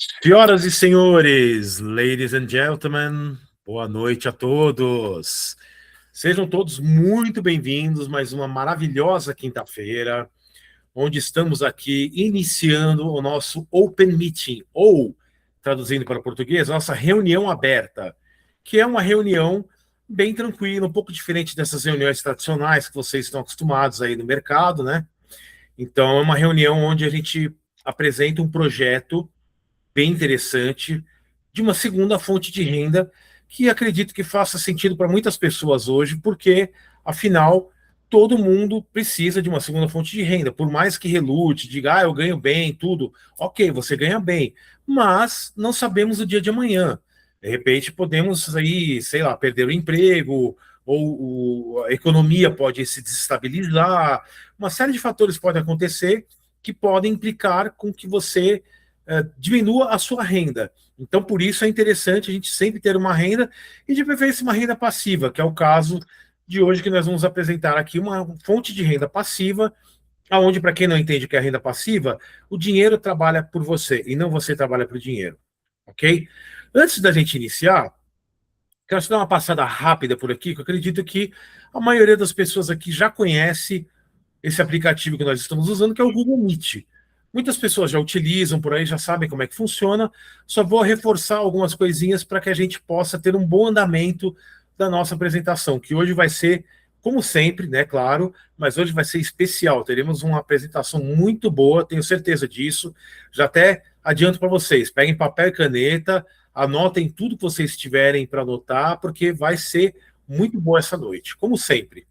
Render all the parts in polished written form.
Senhoras e senhores, ladies and gentlemen, boa noite a todos. Sejam todos muito bem-vindos a mais uma maravilhosa quinta-feira, onde estamos aqui iniciando o nosso Open Meeting, ou, traduzindo para o português, nossa reunião aberta, que é uma reunião bem tranquila, um pouco diferente dessas reuniões tradicionais que vocês estão acostumados aí no mercado, né? Então, é uma reunião onde a gente apresenta um projeto bem interessante de uma segunda fonte de renda que acredito que faça sentido para muitas pessoas hoje, porque, afinal, todo mundo precisa de uma segunda fonte de renda. Por mais que relute, diga, eu ganho bem, tudo. Ok, você ganha bem, mas não sabemos o dia de amanhã. De repente, podemos aí, sei lá, perder o emprego, ou a economia pode se desestabilizar. Uma série de fatores podem acontecer que podem implicar com que você diminua a sua renda. Então, por isso é interessante a gente sempre ter uma renda e, de preferência, uma renda passiva, que é o caso de hoje que nós vamos apresentar aqui uma fonte de renda passiva, aonde, para quem não entende o que é renda passiva, o dinheiro trabalha por você e não você trabalha para o dinheiro, ok? Antes da gente iniciar, quero só dar uma passada rápida por aqui, que eu acredito que a maioria das pessoas aqui já conhece esse aplicativo que nós estamos usando, que é o Google Meet. Muitas pessoas já utilizam por aí, já sabem como é que funciona. Só vou reforçar algumas coisinhas para que a gente possa ter um bom andamento da nossa apresentação, que hoje vai ser, como sempre, né, claro, mas hoje vai ser especial. Teremos uma apresentação muito boa, tenho certeza disso. Já até adianto para vocês, peguem papel e caneta, anotem tudo que vocês tiverem para anotar, porque vai ser muito boa essa noite, como sempre.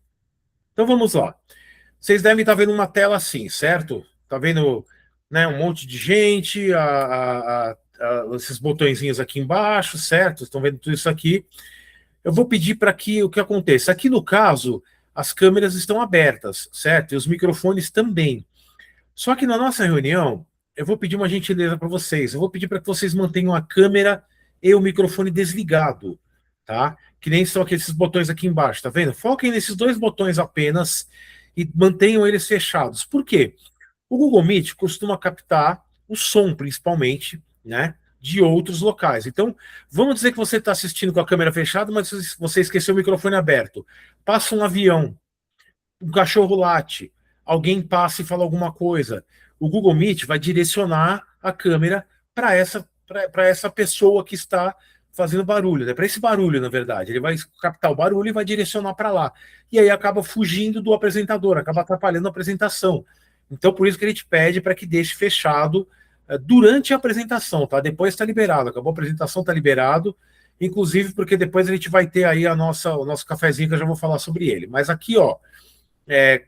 Então vamos lá. Vocês devem estar vendo uma tela assim, certo? Está vendo, né, um monte de gente, esses botõezinhos aqui embaixo, certo? Estão vendo tudo isso aqui. Eu vou pedir para que o que aconteça. Aqui no caso, as câmeras estão abertas, certo? E os microfones também. Só que na nossa reunião, eu vou pedir uma gentileza para vocês. Eu vou pedir para que vocês mantenham a câmera e o microfone desligado, tá? Que nem são aqueles botões aqui embaixo, tá vendo? Foquem nesses dois botões apenas e mantenham eles fechados. Por quê? O Google Meet costuma captar o som, principalmente, né, de outros locais. Então, vamos dizer que você está assistindo com a câmera fechada, mas você esqueceu o microfone aberto. Passa um avião, um cachorro late, alguém passa e fala alguma coisa. O Google Meet vai direcionar a câmera para essa pessoa que está fazendo barulho, né? Para esse barulho, na verdade. Ele vai captar o barulho e vai direcionar para lá. E aí acaba fugindo do apresentador, acaba atrapalhando a apresentação. Então, por isso que ele te pede para que deixe fechado durante a apresentação, tá? Depois está liberado. Acabou a apresentação, está liberado. Inclusive, porque depois a gente vai ter aí o nosso cafezinho, que eu já vou falar sobre ele. Mas aqui, ó,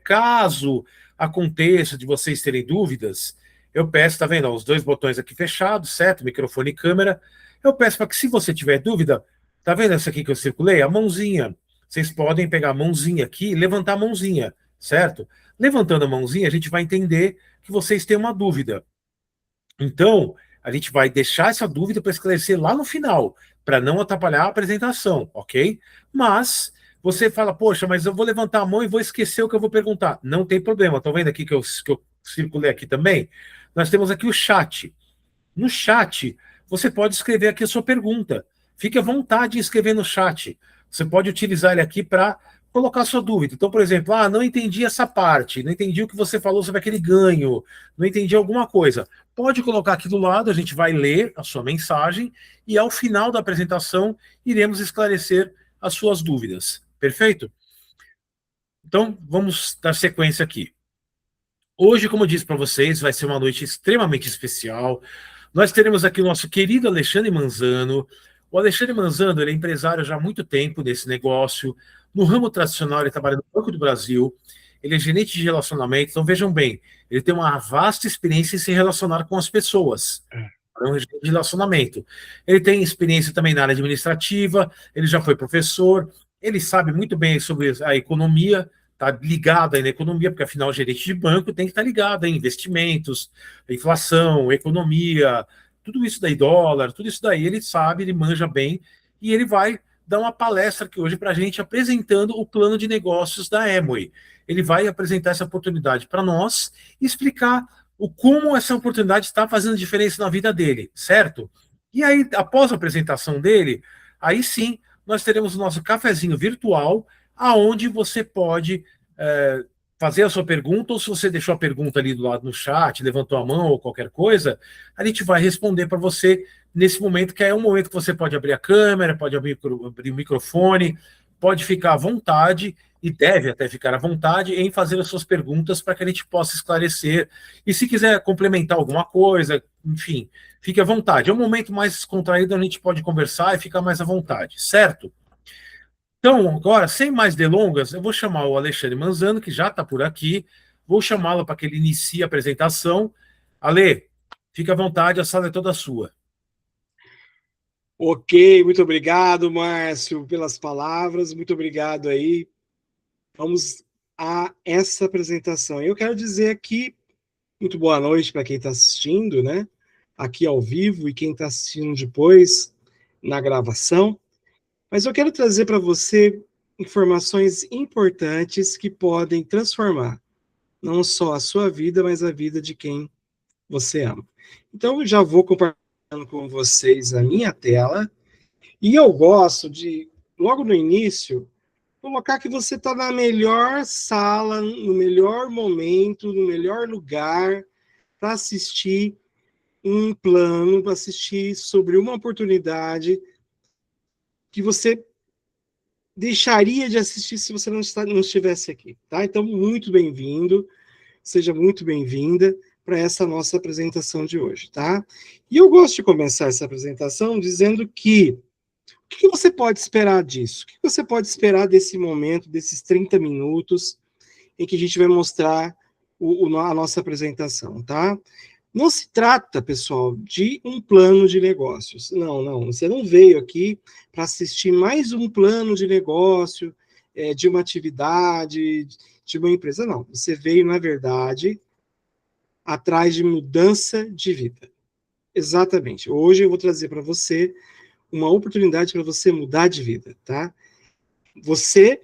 caso aconteça de vocês terem dúvidas, eu peço, tá vendo? Ó, os dois botões aqui fechados, certo? Microfone e câmera. Eu peço para que, se você tiver dúvida, tá vendo essa aqui que eu circulei? A mãozinha. Vocês podem pegar a mãozinha aqui e levantar a mãozinha, certo? Levantando a mãozinha, a gente vai entender que vocês têm uma dúvida. Então, a gente vai deixar essa dúvida para esclarecer lá no final, para não atrapalhar a apresentação, ok? Mas você fala, poxa, mas eu vou levantar a mão e vou esquecer o que eu vou perguntar. Não tem problema. Estão vendo aqui que eu circulei aqui também? Nós temos aqui o chat. No chat, você pode escrever aqui a sua pergunta. Fique à vontade em escrever no chat. Você pode utilizar ele aqui para colocar a sua dúvida. Então, por exemplo, não entendi essa parte, não entendi o que você falou sobre aquele ganho, não entendi alguma coisa. Pode colocar aqui do lado, a gente vai ler a sua mensagem e, ao final da apresentação, iremos esclarecer as suas dúvidas. Perfeito? Então, vamos dar sequência aqui. Hoje, como eu disse para vocês, vai ser uma noite extremamente especial. Nós teremos aqui o nosso querido Alexandre Manzano. O Alexandre Manzano, ele é empresário já há muito tempo nesse negócio. No ramo tradicional, ele trabalha no Banco do Brasil. Ele é gerente de relacionamento. Então, vejam bem, ele tem uma vasta experiência em se relacionar com as pessoas. É um gerente de relacionamento. Ele tem experiência também na área administrativa, ele já foi professor, ele sabe muito bem sobre a economia, está ligado aí na economia, porque afinal o gerente de banco tem que estar ligado em investimentos, inflação, economia, tudo isso daí, dólar, tudo isso daí ele sabe, ele manja bem, e ele vai dar uma palestra aqui hoje para a gente apresentando o plano de negócios da Amway. Ele vai apresentar essa oportunidade para nós e explicar o como essa oportunidade está fazendo diferença na vida dele, certo? E aí, após a apresentação dele, aí sim, nós teremos o nosso cafezinho virtual, aonde você pode fazer a sua pergunta, ou se você deixou a pergunta ali do lado no chat, levantou a mão ou qualquer coisa, a gente vai responder para você nesse momento, que é um momento que você pode abrir a câmera, pode abrir o microfone, pode ficar à vontade, e deve até ficar à vontade, em fazer as suas perguntas para que a gente possa esclarecer. E se quiser complementar alguma coisa, enfim, fique à vontade. É um momento mais descontraído, a gente pode conversar e ficar mais à vontade, certo? Então, agora, sem mais delongas, eu vou chamar o Alexandre Manzano, que já está por aqui, vou chamá-lo para que ele inicie a apresentação. Ale, fique à vontade, a sala é toda sua. Ok, muito obrigado, Márcio, pelas palavras, muito obrigado aí. Vamos a essa apresentação. Eu quero dizer aqui, muito boa noite para quem está assistindo, né? Aqui ao vivo e quem está assistindo depois na gravação. Mas eu quero trazer para você informações importantes que podem transformar não só a sua vida, mas a vida de quem você ama. Então, eu já vou compartilhando com vocês a minha tela. E eu gosto de, logo no início, colocar que você está na melhor sala, no melhor momento, no melhor lugar para assistir um plano, para assistir sobre uma oportunidade que você deixaria de assistir se você não estivesse aqui, tá? Então, muito bem-vindo, seja muito bem-vinda para essa nossa apresentação de hoje, tá? E eu gosto de começar essa apresentação dizendo que o que você pode esperar disso? O que você pode esperar desse momento, desses 30 minutos em que a gente vai mostrar a nossa apresentação, tá? Não se trata, pessoal, de um plano de negócios. Não, não. Você não veio aqui para assistir mais um plano de negócio, de uma atividade, de uma empresa. Não. Você veio, na verdade, atrás de mudança de vida. Exatamente. Hoje eu vou trazer para você uma oportunidade para você mudar de vida, tá? Você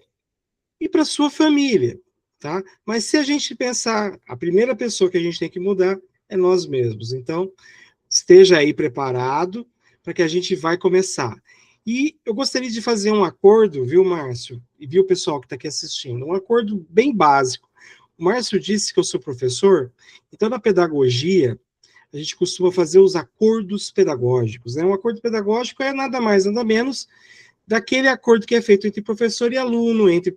e para sua família, tá? Mas se a gente pensar, a primeira pessoa que a gente tem que mudar é nós mesmos. Então, esteja aí preparado para que a gente vai começar. E eu gostaria de fazer um acordo, viu, Márcio? E viu o pessoal que está aqui assistindo? Um acordo bem básico. O Márcio disse que eu sou professor, então na pedagogia a gente costuma fazer os acordos pedagógicos, né? Um acordo pedagógico é nada mais, nada menos daquele acordo que é feito entre professor e aluno, entre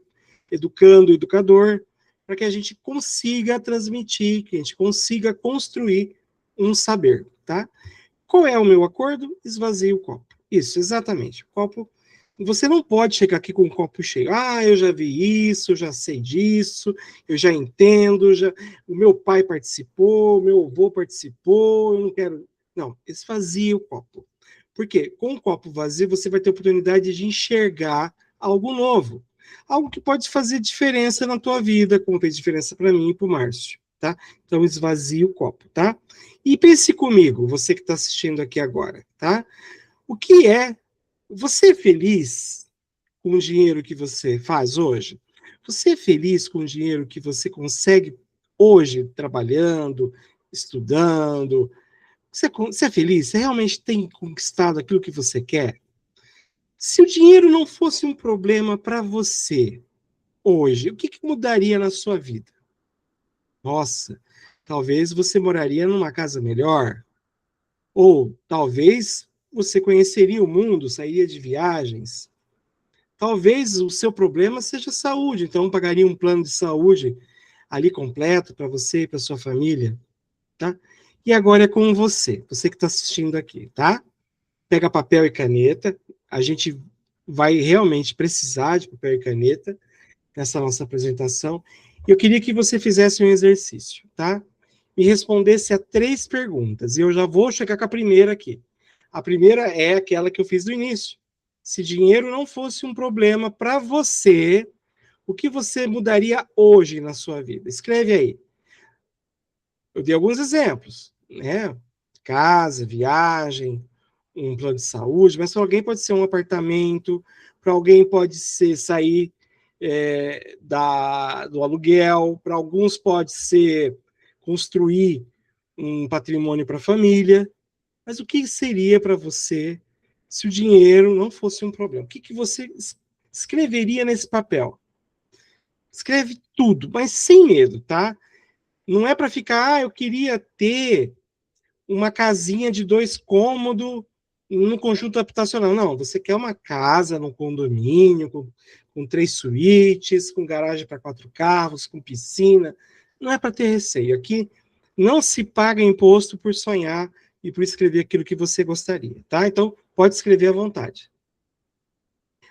educando e educador, para que a gente consiga transmitir, que a gente consiga construir um saber, tá? Qual é o meu acordo? Esvazie o copo. Isso, exatamente. O copo. Você não pode chegar aqui com o copo cheio. Ah, eu já vi isso, eu já sei disso, eu já entendo, o meu pai participou, o meu avô participou, eu não quero. Não, esvazie o copo. Por quê? Com o copo vazio, você vai ter oportunidade de enxergar algo novo. Algo que pode fazer diferença na tua vida, como fez diferença para mim e para o Márcio, tá? Então, esvazie o copo, tá? E pense comigo, você que está assistindo aqui agora, tá? O que é você é feliz com o dinheiro que você faz hoje? Você é feliz com o dinheiro que você consegue hoje trabalhando, estudando? Você é feliz? Você realmente tem conquistado aquilo que você quer? Se o dinheiro não fosse um problema para você hoje, o que mudaria na sua vida? Nossa, talvez você moraria numa casa melhor, ou talvez você conheceria o mundo, sairia de viagens. Talvez o seu problema seja saúde, então pagaria um plano de saúde ali completo para você e para sua família, tá? E agora é com você que está assistindo aqui, tá? Pega papel e caneta, a gente vai realmente precisar de papel e caneta nessa nossa apresentação. Eu queria que você fizesse um exercício, tá? Me respondesse a 3 perguntas, e eu já vou chegar com a primeira aqui. A primeira é aquela que eu fiz no início. Se dinheiro não fosse um problema para você, o que você mudaria hoje na sua vida? Escreve aí. Eu dei alguns exemplos, né? Casa, viagem, um plano de saúde, mas para alguém pode ser um apartamento, para alguém pode ser sair do aluguel, para alguns pode ser construir um patrimônio para a família. Mas o que seria para você se o dinheiro não fosse um problema? O que você escreveria nesse papel? Escreve tudo, mas sem medo, tá? Não é para ficar, eu queria ter uma casinha de 2 cômodos no conjunto habitacional. Não, você quer uma casa num condomínio, com 3 suítes, com garagem para 4 carros, com piscina. Não é para ter receio. Aqui não se paga imposto por sonhar e por escrever aquilo que você gostaria, tá? Então, pode escrever à vontade.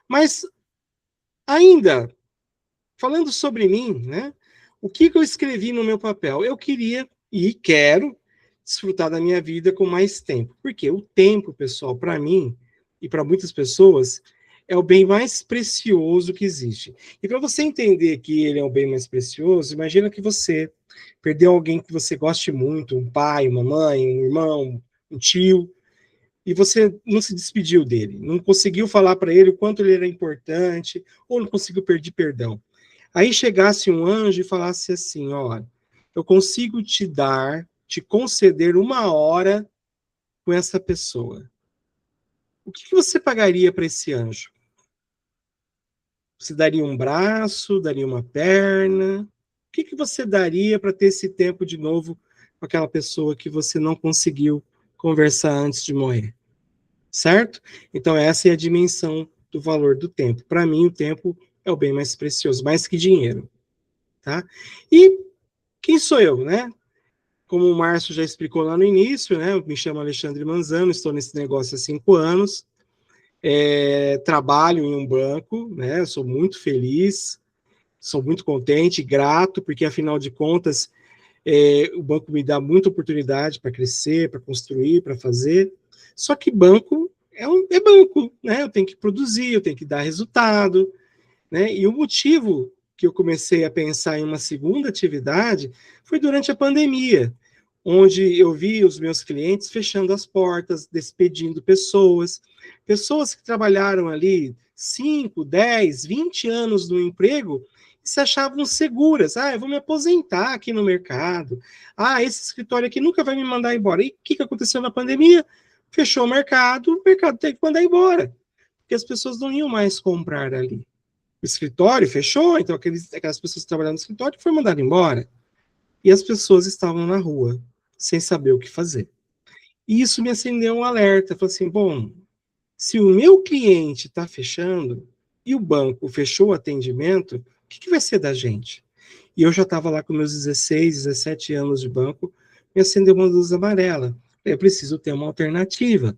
Mas, ainda, falando sobre mim, né? O que eu escrevi no meu papel? Eu queria e quero desfrutar da minha vida com mais tempo. Porque o tempo, pessoal, para mim e para muitas pessoas, é o bem mais precioso que existe. E para você entender que ele é o bem mais precioso, imagina que você perdeu alguém que você goste muito, um pai, uma mãe, um irmão, um tio, e você não se despediu dele, não conseguiu falar para ele o quanto ele era importante, ou não conseguiu pedir perdão. Aí chegasse um anjo e falasse assim, ó, eu consigo te conceder 1 hora com essa pessoa. O que você pagaria para esse anjo? Você daria um braço, daria uma perna? O que você daria para ter esse tempo de novo com aquela pessoa que você não conseguiu conversar antes de morrer? Certo? Então essa é a dimensão do valor do tempo. Para mim, o tempo é o bem mais precioso, mais que dinheiro. Tá? E quem sou eu, né? Como o Márcio já explicou lá no início, né? Eu me chamo Alexandre Manzano, estou nesse negócio há 5 anos, trabalho em um banco, né? Eu sou muito feliz, sou muito contente, grato, porque afinal de contas o banco me dá muita oportunidade para crescer, para construir, para fazer. Só que banco é banco, né? Eu tenho que produzir, eu tenho que dar resultado, né? E o motivo que eu comecei a pensar em uma segunda atividade foi durante a pandemia, onde eu vi os meus clientes fechando as portas, despedindo pessoas que trabalharam ali 5, 10, 20 anos no emprego e se achavam seguras. Ah, eu vou me aposentar aqui no mercado. Ah, esse escritório aqui nunca vai me mandar embora. E o que aconteceu na pandemia? Fechou o mercado teve que mandar embora, porque as pessoas não iam mais comprar ali. O escritório fechou, então aquelas pessoas que trabalhavam no escritório foram mandadas embora. E as pessoas estavam na rua, sem saber o que fazer. E isso me acendeu um alerta. Falei assim, bom, se o meu cliente está fechando e o banco fechou o atendimento, o que vai ser da gente? E eu já estava lá com meus 16, 17 anos de banco, me acendeu uma luz amarela. Eu preciso ter uma alternativa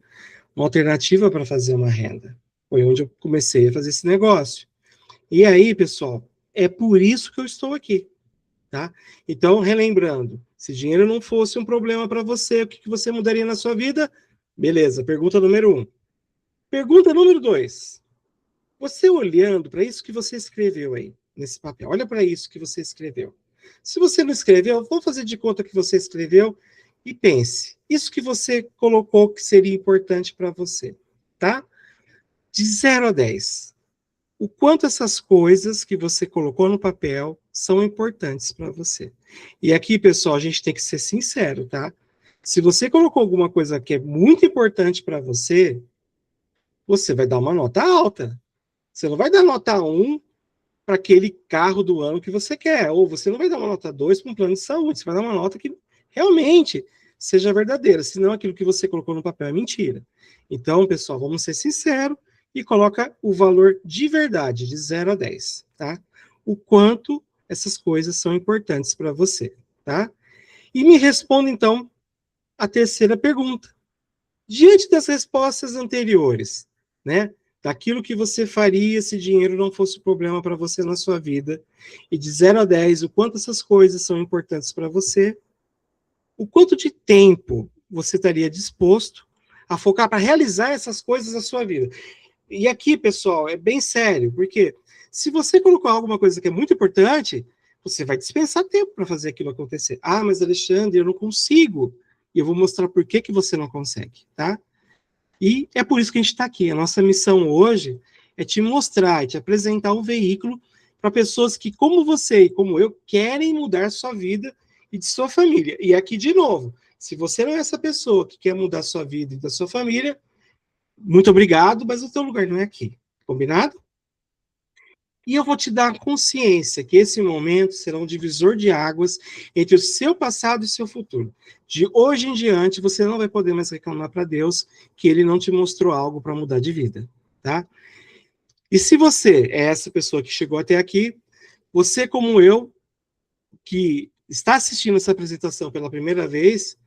para fazer uma renda. Foi onde eu comecei a fazer esse negócio. E aí, pessoal, é por isso que eu estou aqui, tá? Então, relembrando, se dinheiro não fosse um problema para você, o que você mudaria na sua vida? Beleza, pergunta número 1. Pergunta número 2. Você olhando para isso que você escreveu aí, nesse papel, olha para isso que você escreveu. Se você não escreveu, vou fazer de conta que você escreveu e pense. Isso que você colocou que seria importante para você, tá? De 0 a 10. O quanto essas coisas que você colocou no papel são importantes para você. E aqui, pessoal, a gente tem que ser sincero, tá? Se você colocou alguma coisa que é muito importante para você, você vai dar uma nota alta. Você não vai dar nota 1 para aquele carro do ano que você quer, ou você não vai dar uma nota 2 para um plano de saúde, você vai dar uma nota que realmente seja verdadeira, senão aquilo que você colocou no papel é mentira. Então, pessoal, vamos ser sinceros e coloca o valor de verdade, de 0 a 10, tá? O quanto essas coisas são importantes para você, tá? E me responda, então, a terceira pergunta. Diante das respostas anteriores, né? Daquilo que você faria se dinheiro não fosse problema para você na sua vida, e de 0 a 10, o quanto essas coisas são importantes para você, o quanto de tempo você estaria disposto a focar para realizar essas coisas na sua vida. E aqui, pessoal, é bem sério, porque se você colocar alguma coisa que é muito importante, você vai dispensar tempo para fazer aquilo acontecer. Ah, mas Alexandre, eu não consigo. E eu vou mostrar por que você não consegue, tá? E é por isso que a gente está aqui. A nossa missão hoje é te mostrar, te apresentar um veículo para pessoas que, como você e como eu, querem mudar sua vida e de sua família. E aqui, de novo, Se você não é essa pessoa que quer mudar a sua vida e da sua família, muito obrigado, mas o teu lugar não é aqui. Combinado? E eu vou te dar consciência que esse momento será um divisor de águas entre o seu passado e o seu futuro. De hoje em diante, você não vai poder mais reclamar para Deus que ele não te mostrou algo para mudar de vida, tá? E se você é essa pessoa que chegou até aqui, você como eu, que está assistindo essa apresentação pela primeira vez,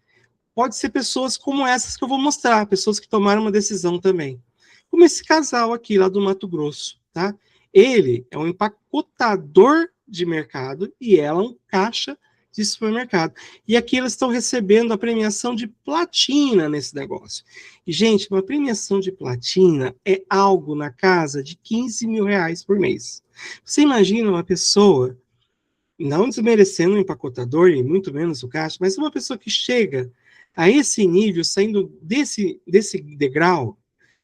pode ser pessoas como essas que eu vou mostrar, pessoas que tomaram uma decisão também. Como esse casal aqui, lá do Mato Grosso, tá? Ele é um empacotador de mercado e ela um caixa de supermercado. E aqui eles estão recebendo a premiação de platina nesse negócio. E, gente, uma premiação de platina é algo na casa de 15 mil reais por mês. Você imagina uma pessoa, não desmerecendo o empacotador e muito menos o caixa, mas uma pessoa que chega a esse nível, saindo desse degrau,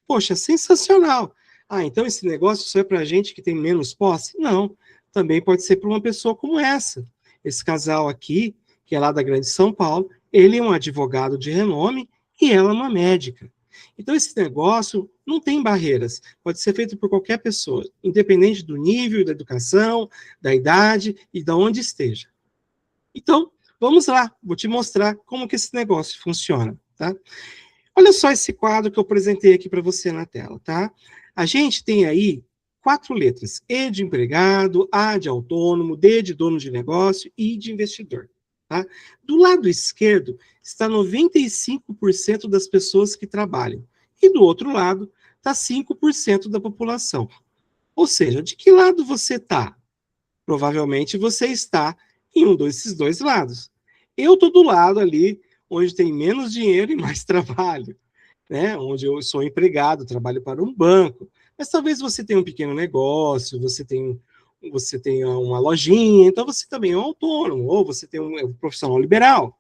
poxa, sensacional. Ah, então esse negócio só é para gente que tem menos posse? Não, também pode ser para uma pessoa como essa. Esse casal aqui, que é lá da Grande São Paulo, ele é um advogado de renome e ela é uma médica. Então esse negócio não tem barreiras, pode ser feito por qualquer pessoa, independente do nível da educação, da idade e de onde esteja. Então, vamos lá, vou te mostrar como que esse negócio funciona, tá? Olha só esse quadro que eu apresentei aqui para você na tela, tá? A gente tem aí 4 letras: E de empregado, A de autônomo, D de dono de negócio e I de investidor, tá? Do lado esquerdo está 95% das pessoas que trabalham e do outro lado está 5% da população. Ou seja, de que lado você está? Provavelmente você está em um desses dois lados. Eu estou do lado ali onde tem menos dinheiro e mais trabalho, né? Onde eu sou empregado, trabalho para um banco. Mas talvez você tenha um pequeno negócio, você tenha uma lojinha, então você também é um autônomo, ou você tem um profissional liberal.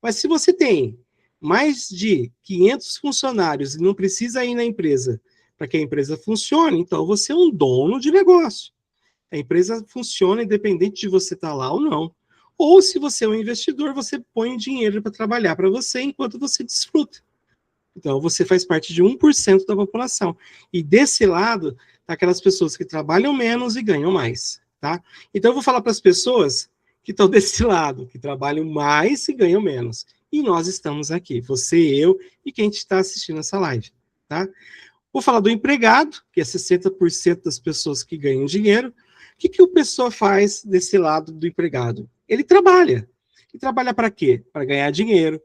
Mas se você tem mais de 500 funcionários e não precisa ir na empresa para que a empresa funcione, então você é um dono de negócio. A empresa funciona independente de você estar lá ou não. Ou se você é um investidor, você põe dinheiro para trabalhar para você enquanto você desfruta. Então, você faz parte de 1% da população. E desse lado, tá aquelas pessoas que trabalham menos e ganham mais, tá? Então, eu vou falar para as pessoas que estão desse lado, que trabalham mais e ganham menos. E nós estamos aqui, você, eu e quem está assistindo essa live, tá? Vou falar do empregado, que é 60% das pessoas que ganham dinheiro. O que o pessoa faz desse lado do empregado? Ele trabalha. E trabalha para quê? Para ganhar dinheiro.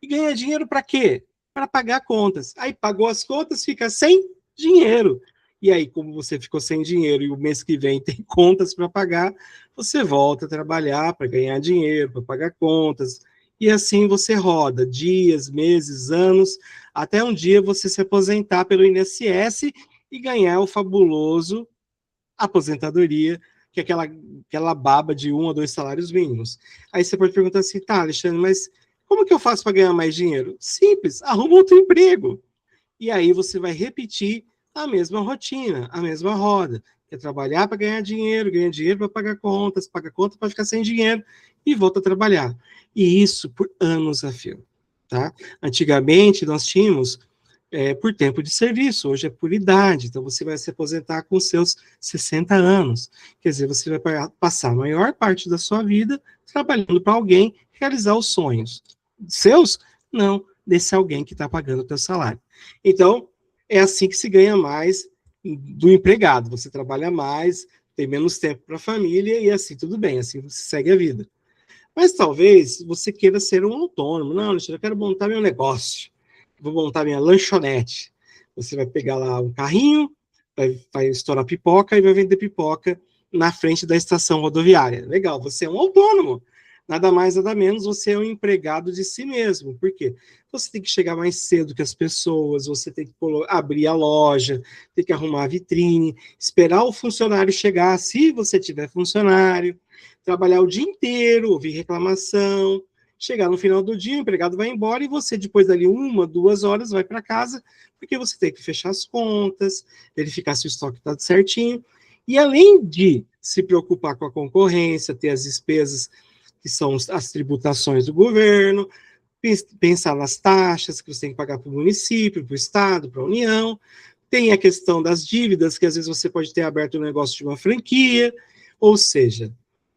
E ganhar dinheiro para quê? Para pagar contas. Aí pagou as contas, fica sem dinheiro. E aí, como você ficou sem dinheiro e o mês que vem tem contas para pagar, você volta a trabalhar para ganhar dinheiro, para pagar contas. E assim você roda dias, meses, anos, até um dia você se aposentar pelo INSS e ganhar o fabuloso aposentadoria, que é aquela baba de 1 a 2 salários mínimos. Aí você pode perguntar assim, tá, Alexandre, mas como que eu faço para ganhar mais dinheiro? Simples, arruma outro emprego. E aí você vai repetir a mesma rotina, a mesma roda. É trabalhar para ganhar dinheiro, ganhar dinheiro para pagar contas, paga conta para ficar sem dinheiro e volta a trabalhar. E isso por anos a fio, tá? Antigamente nós tínhamos por tempo de serviço, hoje é por idade, então você vai se aposentar com seus 60 anos. Quer dizer, você vai passar a maior parte da sua vida trabalhando para alguém realizar os sonhos. Seus? Não, desse alguém que está pagando o teu salário. Então, é assim que se ganha mais do empregado. Você trabalha mais, tem menos tempo para a família e assim tudo bem, assim você segue a vida. Mas talvez você queira ser um autônomo. Não, Alexandre, eu quero montar meu negócio. Vou montar minha lanchonete. Você vai pegar lá um carrinho, vai estourar pipoca e vai vender pipoca na frente da estação rodoviária. Legal, você é um autônomo. Nada mais, nada menos, você é um empregado de si mesmo. Por quê? Você tem que chegar mais cedo que as pessoas, você tem que abrir a loja, tem que arrumar a vitrine, esperar o funcionário chegar, se você tiver funcionário, trabalhar o dia inteiro, ouvir reclamação, chegar no final do dia, o empregado vai embora e você, depois dali 1, 2 horas, vai para casa, porque você tem que fechar as contas, verificar se o estoque está certinho. E além de se preocupar com a concorrência, ter as despesas que são as tributações do governo, pensar nas taxas que você tem que pagar para o município, para o estado, para a União. Tem a questão das dívidas, que às vezes você pode ter aberto um negócio de uma franquia, ou seja,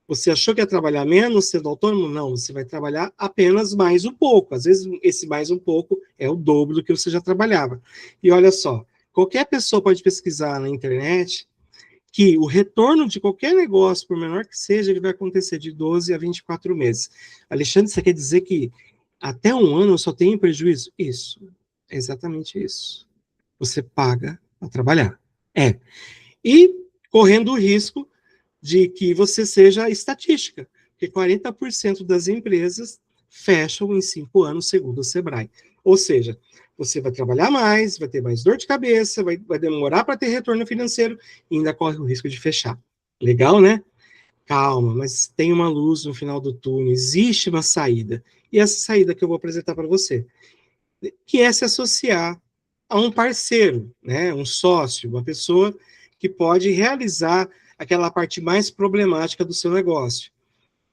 você achou que ia trabalhar menos sendo autônomo? Não, você vai trabalhar apenas mais um pouco. Às vezes, esse mais um pouco é o dobro do que você já trabalhava. E olha só, qualquer pessoa pode pesquisar na internet que o retorno de qualquer negócio, por menor que seja, ele vai acontecer de 12 a 24 meses. Alexandre, você quer dizer que até um ano eu só tenho prejuízo? Isso, é exatamente isso. Você paga para trabalhar. E correndo o risco de que você seja estatística, porque 40% das empresas fecham em 5 anos, segundo o Sebrae. Ou seja, você vai trabalhar mais, vai ter mais dor de cabeça, vai demorar para ter retorno financeiro e ainda corre o risco de fechar. Legal, né? Calma, mas tem uma luz no final do túnel, existe uma saída. E essa saída que eu vou apresentar para você, que é se associar a um parceiro, né? Um sócio, uma pessoa que pode realizar aquela parte mais problemática do seu negócio.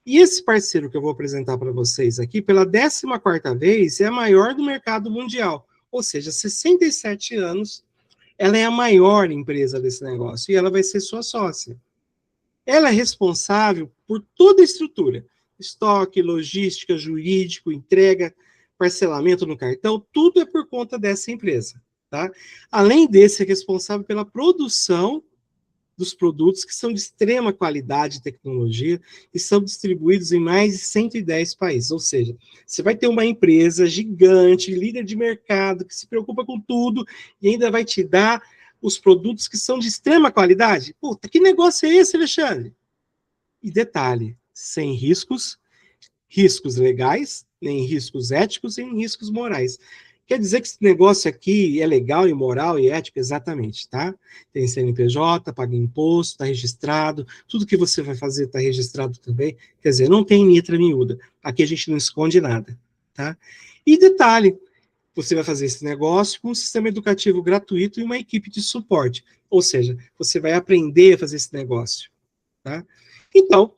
E esse parceiro que eu vou apresentar para vocês aqui, pela 14ª vez, é a maior do mercado mundial. Ou seja, 67 anos, ela é a maior empresa desse negócio e ela vai ser sua sócia. Ela é responsável por toda a estrutura, estoque, logística, jurídico, entrega, parcelamento no cartão, tudo é por conta dessa empresa. Tá? Além desse, é responsável pela produção dos produtos que são de extrema qualidade e tecnologia e são distribuídos em mais de 110 países. Ou seja, você vai ter uma empresa gigante, líder de mercado, que se preocupa com tudo e ainda vai te dar os produtos que são de extrema qualidade. Puta, que negócio é esse, Alexandre? E detalhe, sem riscos legais, nem riscos éticos, nem riscos morais. Quer dizer que esse negócio aqui é legal e moral e ético? Exatamente, tá? Tem CNPJ, paga imposto, está registrado, tudo que você vai fazer está registrado também. Quer dizer, não tem letra miúda. Aqui a gente não esconde nada, tá? E detalhe, você vai fazer esse negócio com um sistema educativo gratuito e uma equipe de suporte. Ou seja, você vai aprender a fazer esse negócio, tá? Então,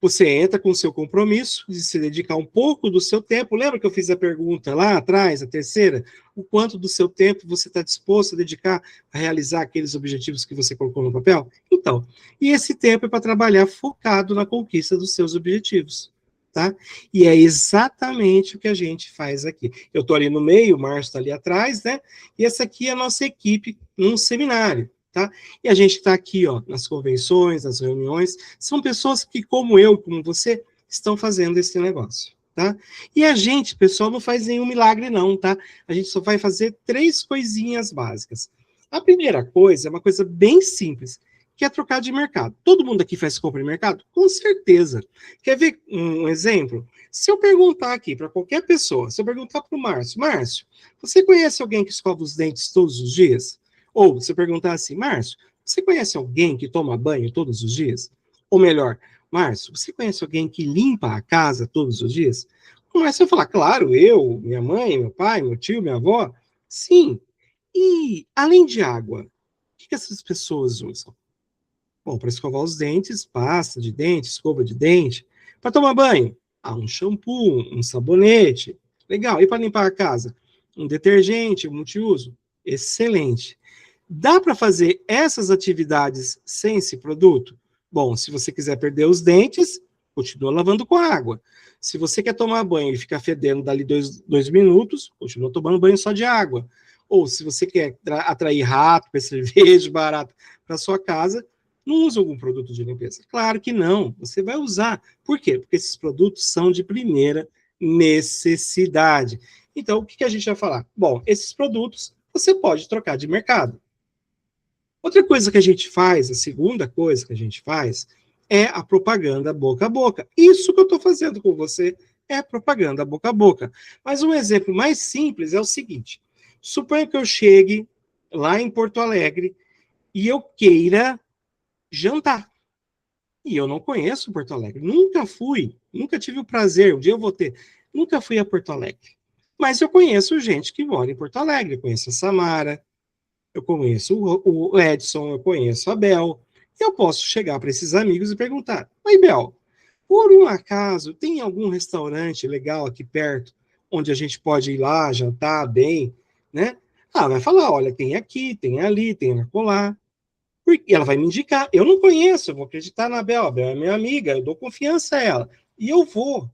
você entra com o seu compromisso de se dedicar um pouco do seu tempo. Lembra que eu fiz a pergunta lá atrás, a terceira? O quanto do seu tempo você está disposto a dedicar a realizar aqueles objetivos que você colocou no papel? Então, e esse tempo é para trabalhar focado na conquista dos seus objetivos, tá? E é exatamente o que a gente faz aqui. Eu estou ali no meio, o Márcio está ali atrás, né? E essa aqui é a nossa equipe num seminário. Tá? E a gente está aqui, ó, nas convenções, nas reuniões, são pessoas que, como eu, como você, estão fazendo esse negócio, tá? E a gente, pessoal, não faz nenhum milagre não, tá? A gente só vai fazer 3 coisinhas básicas. A primeira coisa é uma coisa bem simples, que é trocar de mercado. Todo mundo aqui faz compra de mercado? Com certeza. Quer ver um exemplo? Se eu perguntar aqui para qualquer pessoa, se eu perguntar para o Márcio, Márcio, você conhece alguém que escova os dentes todos os dias? Ou você perguntar assim, Márcio, você conhece alguém que toma banho todos os dias? Ou melhor, Márcio, você conhece alguém que limpa a casa todos os dias? O Márcio vai falar, claro, eu, minha mãe, meu pai, meu tio, minha avó. Sim. E, além de água, o que essas pessoas usam? Bom, para escovar os dentes, pasta de dente, escova de dente. Para tomar banho, um shampoo, um sabonete. Legal. E para limpar a casa? Um detergente, um multiuso. Excelente. Dá para fazer essas atividades sem esse produto? Bom, se você quiser perder os dentes, continua lavando com água. Se você quer tomar banho e ficar fedendo dali 2 minutos, continua tomando banho só de água. Ou se você quer atrair rato, percevejo, barato para sua casa, não usa algum produto de limpeza. Claro que não, você vai usar. Por quê? Porque esses produtos são de primeira necessidade. Então, o que a gente vai falar? Bom, esses produtos você pode trocar de mercado. Outra coisa que a gente faz, a segunda coisa que a gente faz, é a propaganda boca a boca. Isso que eu estou fazendo com você é propaganda boca a boca. Mas um exemplo mais simples é o seguinte: suponha que eu chegue lá em Porto Alegre e eu queira jantar. E eu não conheço Porto Alegre. Nunca fui, nunca tive o prazer, um dia eu vou ter. Nunca fui a Porto Alegre. Mas eu conheço gente que mora em Porto Alegre. Eu conheço a Samara, eu conheço o Edson, eu conheço a Bel. Eu posso chegar para esses amigos e perguntar: Oi, Bel, por um acaso, tem algum restaurante legal aqui perto onde a gente pode ir lá, jantar bem, né? Ah, vai falar, olha, tem aqui, tem ali, tem acolá. E ela vai me indicar. Eu não conheço, eu vou acreditar na Bel. A Bel é minha amiga, eu dou confiança a ela. E eu vou.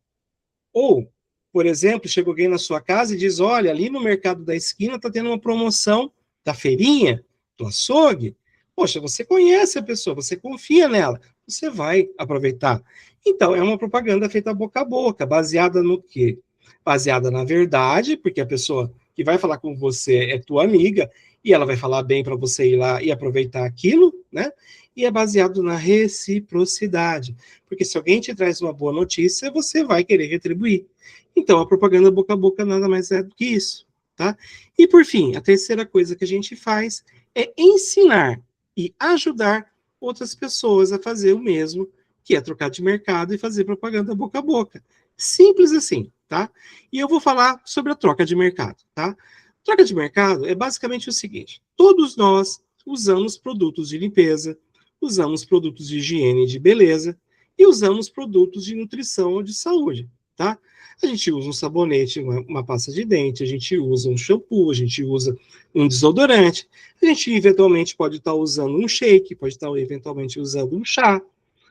Ou, por exemplo, chega alguém na sua casa e diz, olha, ali no mercado da esquina está tendo uma promoção da feirinha, do açougue. Poxa, você conhece a pessoa, você confia nela, você vai aproveitar. Então, é uma propaganda feita boca a boca, baseada no quê? Baseada na verdade, porque a pessoa que vai falar com você é tua amiga, e ela vai falar bem para você ir lá e aproveitar aquilo, né? E é baseado na reciprocidade. Porque se alguém te traz uma boa notícia, você vai querer retribuir. Então, a propaganda boca a boca nada mais é do que isso, tá? E, por fim, a terceira coisa que a gente faz é ensinar e ajudar outras pessoas a fazer o mesmo, que é trocar de mercado e fazer propaganda boca a boca. Simples assim, tá? E eu vou falar sobre a troca de mercado, tá? Troca de mercado é basicamente o seguinte: todos nós usamos produtos de limpeza, usamos produtos de higiene e de beleza e usamos produtos de nutrição ou de saúde, tá? A gente usa um sabonete, uma pasta de dente, a gente usa um shampoo, a gente usa um desodorante, a gente eventualmente pode estar usando um shake, pode estar eventualmente usando um chá,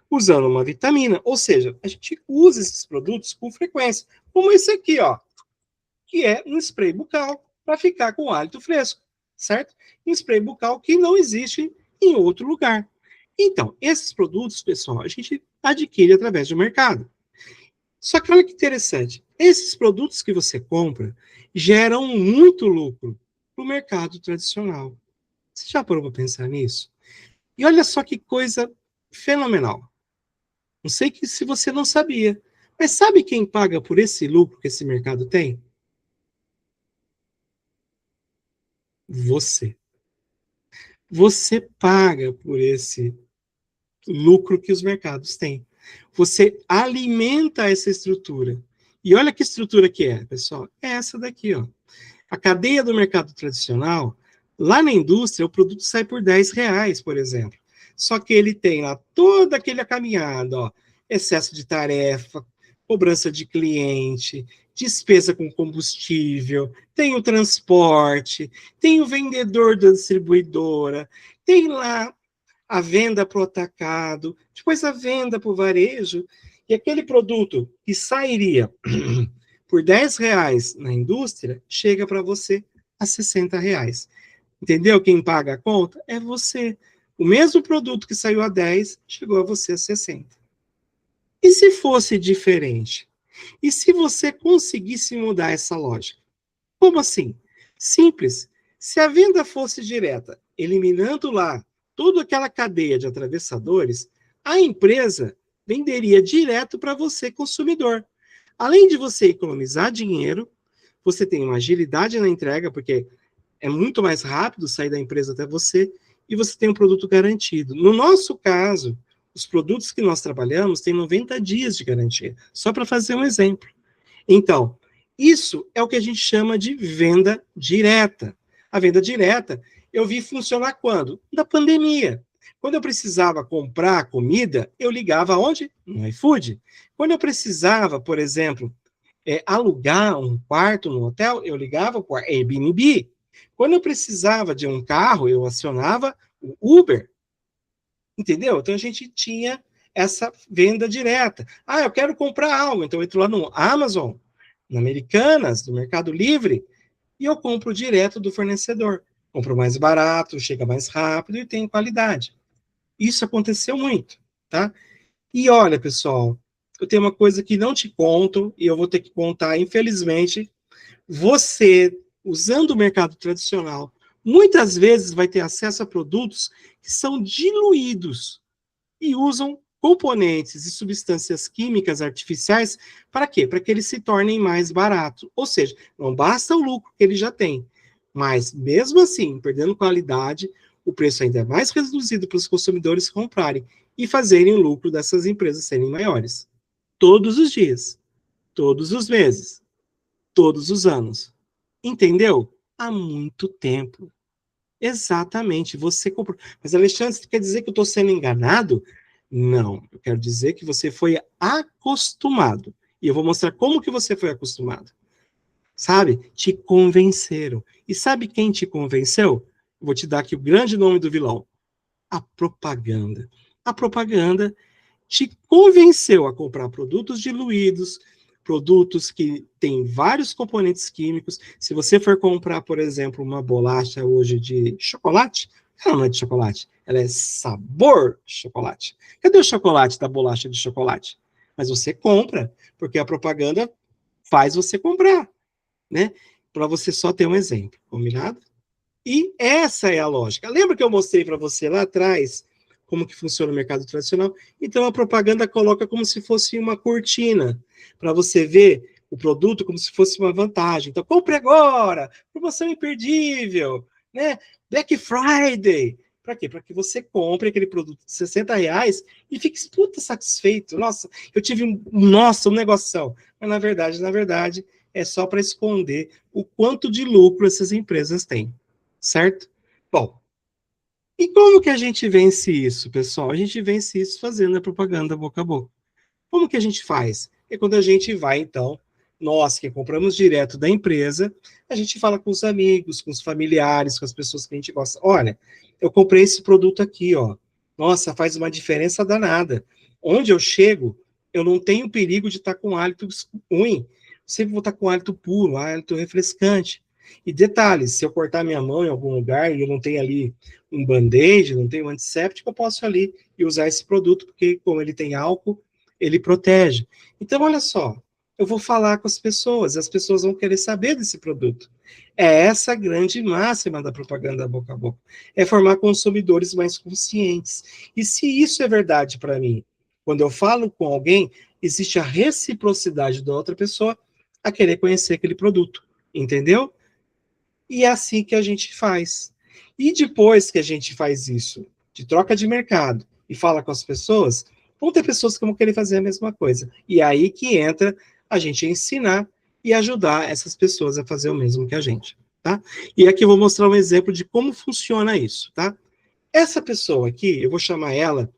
usando uma vitamina, ou seja, a gente usa esses produtos com frequência, como esse aqui, ó, que é um spray bucal para ficar com o hálito fresco, certo? Um spray bucal que não existe em outro lugar. Então, esses produtos, pessoal, a gente adquire através do mercado. Só que olha que interessante, esses produtos que você compra geram muito lucro para o mercado tradicional. Você já parou para pensar nisso? E olha só que coisa fenomenal. Não sei que se você não sabia, mas sabe quem paga por esse lucro que esse mercado tem? Você. Você paga por esse lucro que os mercados têm. Você alimenta essa estrutura. E olha que estrutura que é, pessoal. É essa daqui, ó. A cadeia do mercado tradicional, lá na indústria, o produto sai por R$ 10, por exemplo. Só que ele tem lá toda aquela caminhada, ó, excesso de tarefa, cobrança de cliente, despesa com combustível, tem o transporte, tem o vendedor da distribuidora, tem lá a venda para o atacado, depois a venda para o varejo, e aquele produto que sairia por R$ 10 na indústria, chega para você a R$ 60. Entendeu? Quem paga a conta é você. O mesmo produto que saiu a 10, chegou a você a 60. E se fosse diferente? E se você conseguisse mudar essa lógica? Como assim? Simples. Se a venda fosse direta, eliminando lá toda aquela cadeia de atravessadores, a empresa venderia direto para você, consumidor. Além de você economizar dinheiro, você tem uma agilidade na entrega, porque é muito mais rápido sair da empresa até você, e você tem um produto garantido. No nosso caso, os produtos que nós trabalhamos têm 90 dias de garantia, só para fazer um exemplo. Então, isso é o que a gente chama de venda direta. A venda direta eu vi funcionar quando? Na pandemia. Quando eu precisava comprar comida, eu ligava aonde? No iFood. Quando eu precisava, por exemplo, alugar um quarto no hotel, eu ligava para o Airbnb. Quando eu precisava de um carro, eu acionava o Uber. Entendeu? Então a gente tinha essa venda direta. Ah, eu quero comprar algo, então eu entro lá no Amazon, na Americanas, no Mercado Livre, e eu compro direto do fornecedor. Compro mais barato, chega mais rápido e tem qualidade. Isso aconteceu muito, tá? E olha, pessoal, eu tenho uma coisa que não te conto e eu vou ter que contar, infelizmente. Você, usando o mercado tradicional, muitas vezes vai ter acesso a produtos que são diluídos e usam componentes e substâncias químicas artificiais para quê? Para que eles se tornem mais baratos. Ou seja, não basta o lucro que ele já tem, mas mesmo assim, perdendo qualidade, o preço ainda é mais reduzido para os consumidores comprarem e fazerem o lucro dessas empresas serem maiores. Todos os dias, todos os meses, todos os anos. Entendeu? Há muito tempo. Exatamente, você comprou. Mas, Alexandre, você quer dizer que eu estou sendo enganado? Não, eu quero dizer que você foi acostumado. E eu vou mostrar como que você foi acostumado. sabe? Te convenceram. E sabe quem te convenceu? Vou te dar aqui o grande nome do vilão. A propaganda. A propaganda te convenceu a comprar produtos diluídos, produtos que têm vários componentes químicos. Se você for comprar, por exemplo, uma bolacha hoje de chocolate, ela não é de chocolate, ela é sabor chocolate. Cadê o chocolate da bolacha de chocolate? Mas você compra, porque a propaganda faz você comprar, né? Para você só ter um exemplo, combinado? E essa é a lógica. Lembra que eu mostrei para você lá atrás como que funciona o mercado tradicional? Então a propaganda coloca como se fosse uma cortina para você ver o produto como se fosse uma vantagem. Então compre agora, promoção imperdível, né? Black Friday. Para quê? Para que você compre aquele produto de R$ 60 e fique puta satisfeito. Nossa, eu tive um negoção. Mas na verdade, é só para esconder o quanto de lucro essas empresas têm. Certo? Bom, e como que a gente vence isso, pessoal? A gente vence isso fazendo a propaganda boca a boca. Como que a gente faz? É quando a gente vai, então, nós que compramos direto da empresa, a gente fala com os amigos, com os familiares, com as pessoas que a gente gosta. Olha, eu comprei esse produto aqui, ó. Nossa, faz uma diferença danada. Onde eu chego, eu não tenho perigo de estar com hálito ruim. Sempre vou estar com hálito puro, hálito refrescante. E detalhe, se eu cortar minha mão em algum lugar e eu não tenho ali um band-aid, não tenho um antisséptico, eu posso ali e usar esse produto, porque como ele tem álcool, ele protege. Então, olha só, eu vou falar com as pessoas vão querer saber desse produto. É essa a grande máxima da propaganda boca a boca. É formar consumidores mais conscientes. E se isso é verdade para mim, quando eu falo com alguém, existe a reciprocidade da outra pessoa a querer conhecer aquele produto. Entendeu? E é assim que a gente faz. E depois que a gente faz isso, de troca de mercado, e fala com as pessoas, vão ter pessoas que vão querer fazer a mesma coisa. E é aí que entra a gente ensinar e ajudar essas pessoas a fazer o mesmo que a gente, tá? E aqui eu vou mostrar um exemplo de como funciona isso, tá? Essa pessoa aqui, eu vou chamar ela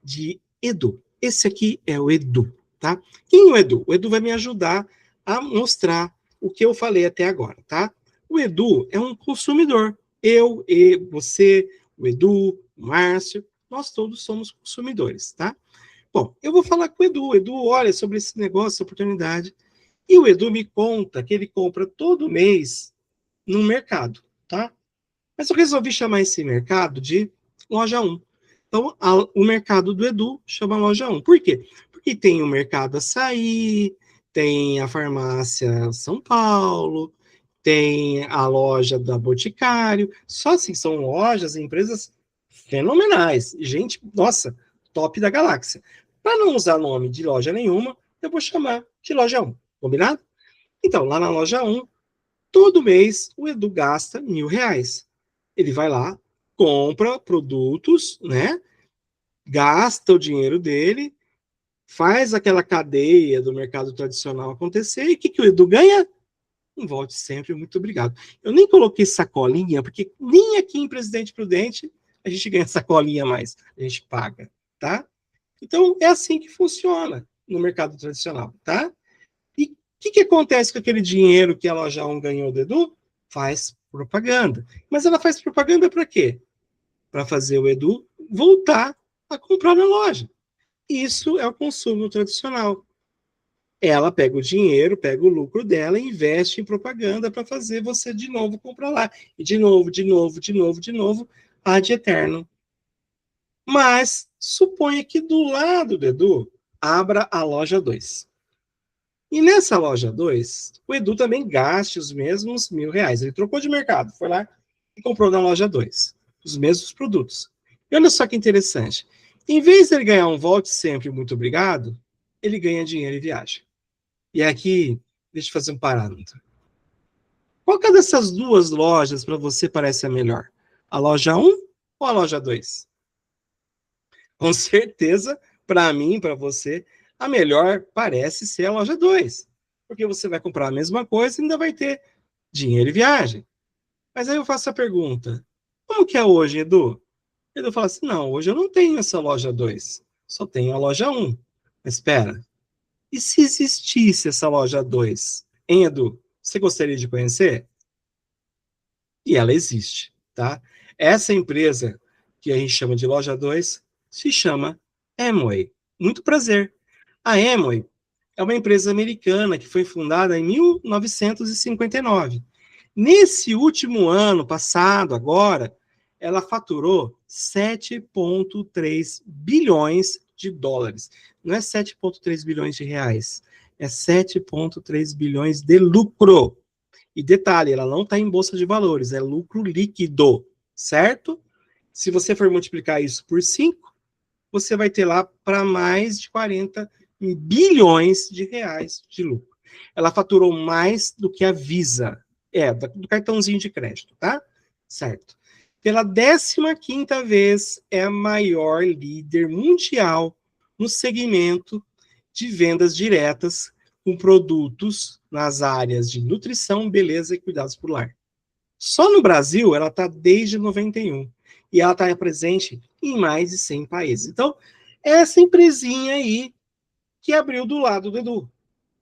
de Edu. Esse aqui é o Edu, tá? Quem é o Edu? O Edu vai me ajudar a mostrar o que eu falei até agora, tá? O Edu é um consumidor. Eu, e você, o Edu, o Márcio, nós todos somos consumidores, tá? Bom, eu vou falar com o Edu. Edu, olha sobre esse negócio, essa oportunidade. E o Edu me conta que ele compra todo mês no mercado, tá? Mas eu resolvi chamar esse mercado de loja 1. Então, o mercado do Edu chama loja 1. Por quê? Porque tem o mercado Açaí, tem a farmácia São Paulo, tem a loja da Boticário. Só assim, são lojas e empresas fenomenais. Gente, nossa, top da galáxia. Para não usar nome de loja nenhuma, eu vou chamar de loja 1. Combinado? Então, lá na loja 1, todo mês o Edu gasta R$ 1.000. Ele vai lá, compra produtos, né? Gasta o dinheiro dele, faz aquela cadeia do mercado tradicional acontecer, e o que o Edu ganha? Um volte sempre, muito obrigado. Eu nem coloquei sacolinha, porque nem aqui em Presidente Prudente a gente ganha sacolinha mais, a gente paga, tá? Então, é assim que funciona no mercado tradicional, tá? E o que acontece com aquele dinheiro que a loja 1 ganhou do Edu? Faz propaganda. Mas ela faz propaganda para quê? Para fazer o Edu voltar a comprar na loja. Isso é o consumo tradicional. Ela pega o dinheiro, pega o lucro dela e investe em propaganda para fazer você de novo comprar lá. E de novo, ad eterno. Mas suponha que do lado do Edu abra a loja 2. E nessa loja 2, o Edu também gaste os mesmos R$ 1.000. Ele trocou de mercado, foi lá e comprou na loja 2 os mesmos produtos. E olha só que interessante. Em vez de ele ganhar um volte sempre, muito obrigado, ele ganha dinheiro e viaja. E aqui, deixa eu fazer um parâmetro. Qual que dessas duas lojas para você parece a melhor? A loja 1 ou a loja 2? Com certeza, para mim, para você, a melhor parece ser a loja 2. Porque você vai comprar a mesma coisa e ainda vai ter dinheiro e viagem. Mas aí eu faço a pergunta: como que é hoje, Edu? Edu fala assim: não, hoje eu não tenho essa loja 2, só tenho a loja 1. Mas espera, e se existisse essa loja 2, hein, Edu? Você gostaria de conhecer? E ela existe, tá? Essa empresa, que a gente chama de Loja 2, se chama Amway. Muito prazer. A Amway é uma empresa americana que foi fundada em 1959. Nesse último ano passado, agora, ela faturou 7,3 bilhões de dólares. Não é 7,3 bilhões de reais, é 7,3 bilhões de lucro. E detalhe, ela não está em bolsa de valores, é lucro líquido, certo? Se você for multiplicar isso por 5, você vai ter lá para mais de 40 bilhões de reais de lucro. Ela faturou mais do que a Visa, do cartãozinho de crédito, tá? Certo. Pela 15ª vez, é a maior líder mundial no segmento de vendas diretas com produtos nas áreas de nutrição, beleza e cuidados por lar. Só no Brasil, ela está desde 91. E ela está presente em mais de 100 países. Então, essa empresinha aí que abriu do lado do Edu.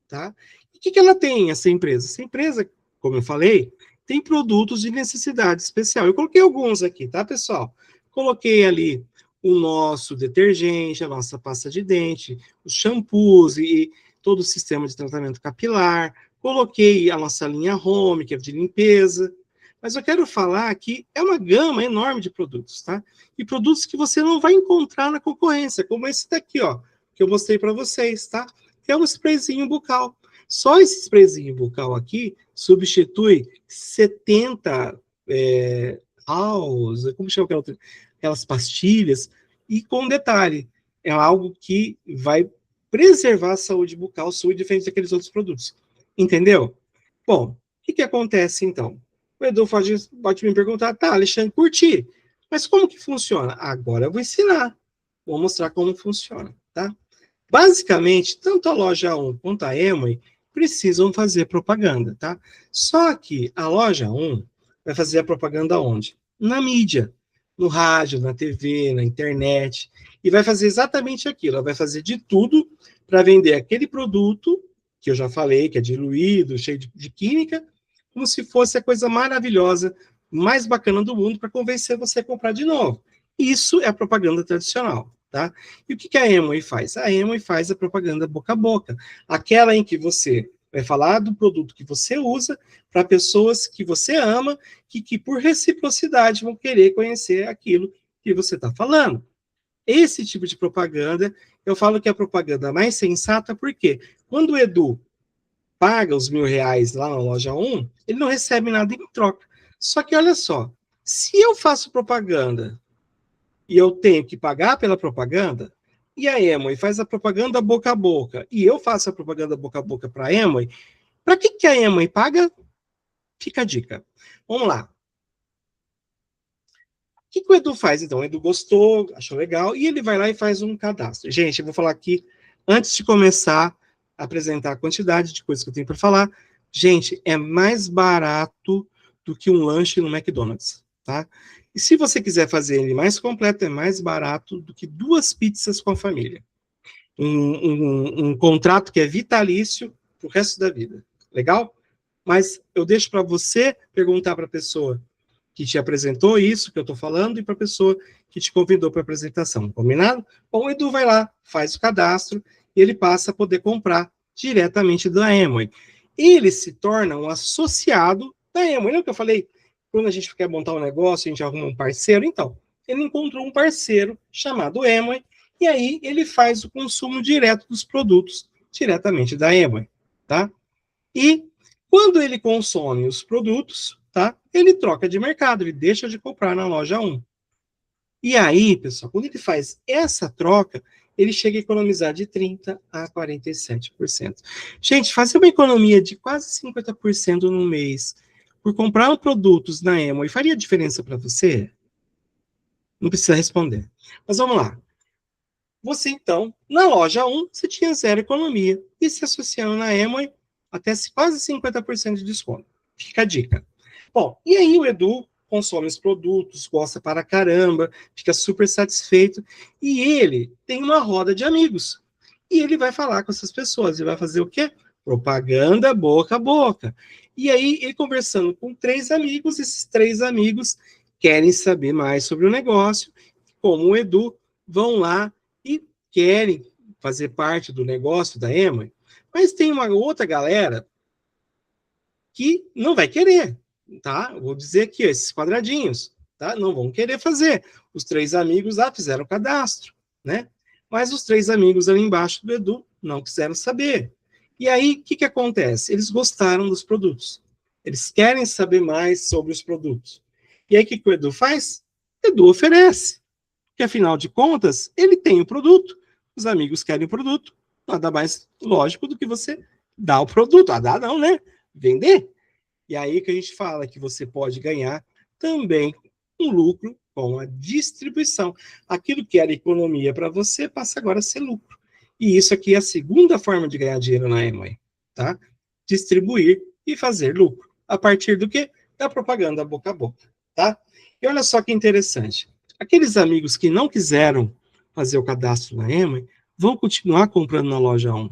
Tá? E o que ela tem, essa empresa? Essa empresa, como eu falei, tem produtos de necessidade especial. Eu coloquei alguns aqui, tá, pessoal? Coloquei ali o nosso detergente, a nossa pasta de dente, os shampoos e todo o sistema de tratamento capilar. Coloquei a nossa linha Home, que é de limpeza. Mas eu quero falar que é uma gama enorme de produtos, tá? E produtos que você não vai encontrar na concorrência, como esse daqui, ó, que eu mostrei para vocês, tá? É um sprayzinho bucal. Só esse sprayzinho bucal aqui substitui 70 como chama aquelas pastilhas, e com detalhe, é algo que vai preservar a saúde bucal sua diferente daqueles outros produtos. Entendeu? Bom, o que acontece então? O Edu pode me perguntar, tá, Alexandre, curti, mas como que funciona? Agora eu vou ensinar, vou mostrar como funciona, tá? Basicamente, tanto a Loja 1 quanto a Amway precisam fazer propaganda, tá? Só que a Loja 1 vai fazer a propaganda onde? Na mídia, no rádio, na TV, na internet, e vai fazer exatamente aquilo, ela vai fazer de tudo para vender aquele produto, que eu já falei, que é diluído, cheio de química, como se fosse a coisa maravilhosa, mais bacana do mundo para convencer você a comprar de novo. Isso é a propaganda tradicional, tá? E o que a Amway faz? A Amway faz a propaganda boca a boca, aquela em que você vai falar do produto que você usa para pessoas que você ama, que por reciprocidade vão querer conhecer aquilo que você está falando. Esse tipo de propaganda, eu falo que é a propaganda mais sensata, porque quando o Edu paga os R$ 1.000 lá na Loja 1, ele não recebe nada em troca. Só que olha só, se eu faço propaganda e eu tenho que pagar pela propaganda, e a Amway faz a propaganda boca a boca, e eu faço a propaganda boca a boca para a Amway, para que a Amway paga? Fica a dica. Vamos lá. O que o Edu faz, então? O Edu gostou, achou legal, e ele vai lá e faz um cadastro. Gente, eu vou falar aqui, antes de começar a apresentar a quantidade de coisas que eu tenho para falar, gente, é mais barato do que um lanche no McDonald's, tá? E se você quiser fazer ele mais completo, é mais barato do que 2 pizzas com a família. Um contrato que é vitalício pro resto da vida. Legal? Mas eu deixo para você perguntar para a pessoa que te apresentou isso que eu estou falando e para a pessoa que te convidou para a apresentação. Combinado? Bom, o Edu vai lá, faz o cadastro e ele passa a poder comprar diretamente da Amway. Ele se torna um associado da Amway. Não é o que eu falei? Quando a gente quer montar um negócio, a gente arruma um parceiro. Então, ele encontrou um parceiro chamado Amway e aí ele faz o consumo direto dos produtos diretamente da Amway, tá? E quando ele consome os produtos, tá? Ele troca de mercado, ele deixa de comprar na Loja 1. E aí, pessoal, quando ele faz essa troca, ele chega a economizar de 30% a 47%. Gente, fazer uma economia de quase 50% no mês por comprar produtos na Amway faria diferença para você? Não precisa responder. Mas vamos lá. Você, então, na Loja 1, você tinha zero economia. E se associando na Amway, até quase 50% de desconto. Fica a dica. Bom, e aí o Edu consome os produtos, gosta para caramba, fica super satisfeito, e ele tem uma roda de amigos. E ele vai falar com essas pessoas, ele vai fazer o quê? Propaganda boca a boca. E aí, ele conversando com 3 amigos, esses 3 amigos querem saber mais sobre o negócio, como o Edu, vão lá e querem fazer parte do negócio da Amway. Mas tem uma outra galera que não vai querer, tá? Vou dizer aqui, esses quadradinhos, tá? Não vão querer fazer. Os 3 amigos lá fizeram o cadastro, né? Mas os 3 amigos ali embaixo do Edu não quiseram saber. E aí, o que acontece? Eles gostaram dos produtos. Eles querem saber mais sobre os produtos. E aí, o que o Edu faz? O Edu oferece. Porque, afinal de contas, ele tem o produto. Os amigos querem o produto. Nada mais lógico do que você dar o produto. Ah, dá não, né? Vender. E aí que a gente fala que você pode ganhar também um lucro com a distribuição. Aquilo que era economia para você passa agora a ser lucro. E isso aqui é a segunda forma de ganhar dinheiro na Amway, tá? Distribuir e fazer lucro. A partir do quê? Da propaganda boca a boca, tá? E olha só que interessante. Aqueles amigos que não quiseram fazer o cadastro na Amway vão continuar comprando na loja 1,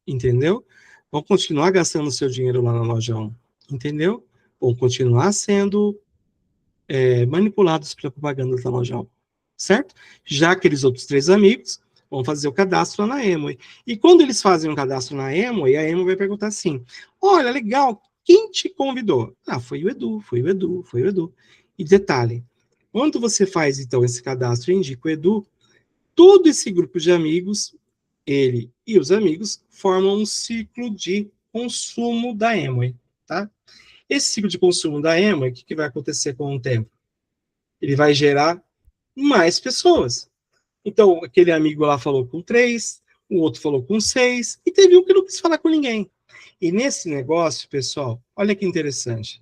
entendeu? Vão continuar gastando seu dinheiro lá na loja 1, entendeu? Vão continuar sendo manipulados pela propaganda da loja 1, certo? Já aqueles outros 3 amigos vão fazer o cadastro lá na Amway. E quando eles fazem um cadastro na Amway, a Amway vai perguntar assim, olha, legal, quem te convidou? Ah, foi o Edu, foi o Edu, foi o Edu. E detalhe, quando você faz, então, esse cadastro e indica o Edu, todo esse grupo de amigos, ele e os amigos, formam um ciclo de consumo da Amway, tá? Esse ciclo de consumo da Amway, o que vai acontecer com o tempo? Ele vai gerar mais pessoas. Então, aquele amigo lá falou com 3, o outro falou com 6, e teve um que não quis falar com ninguém. E nesse negócio, pessoal, olha que interessante.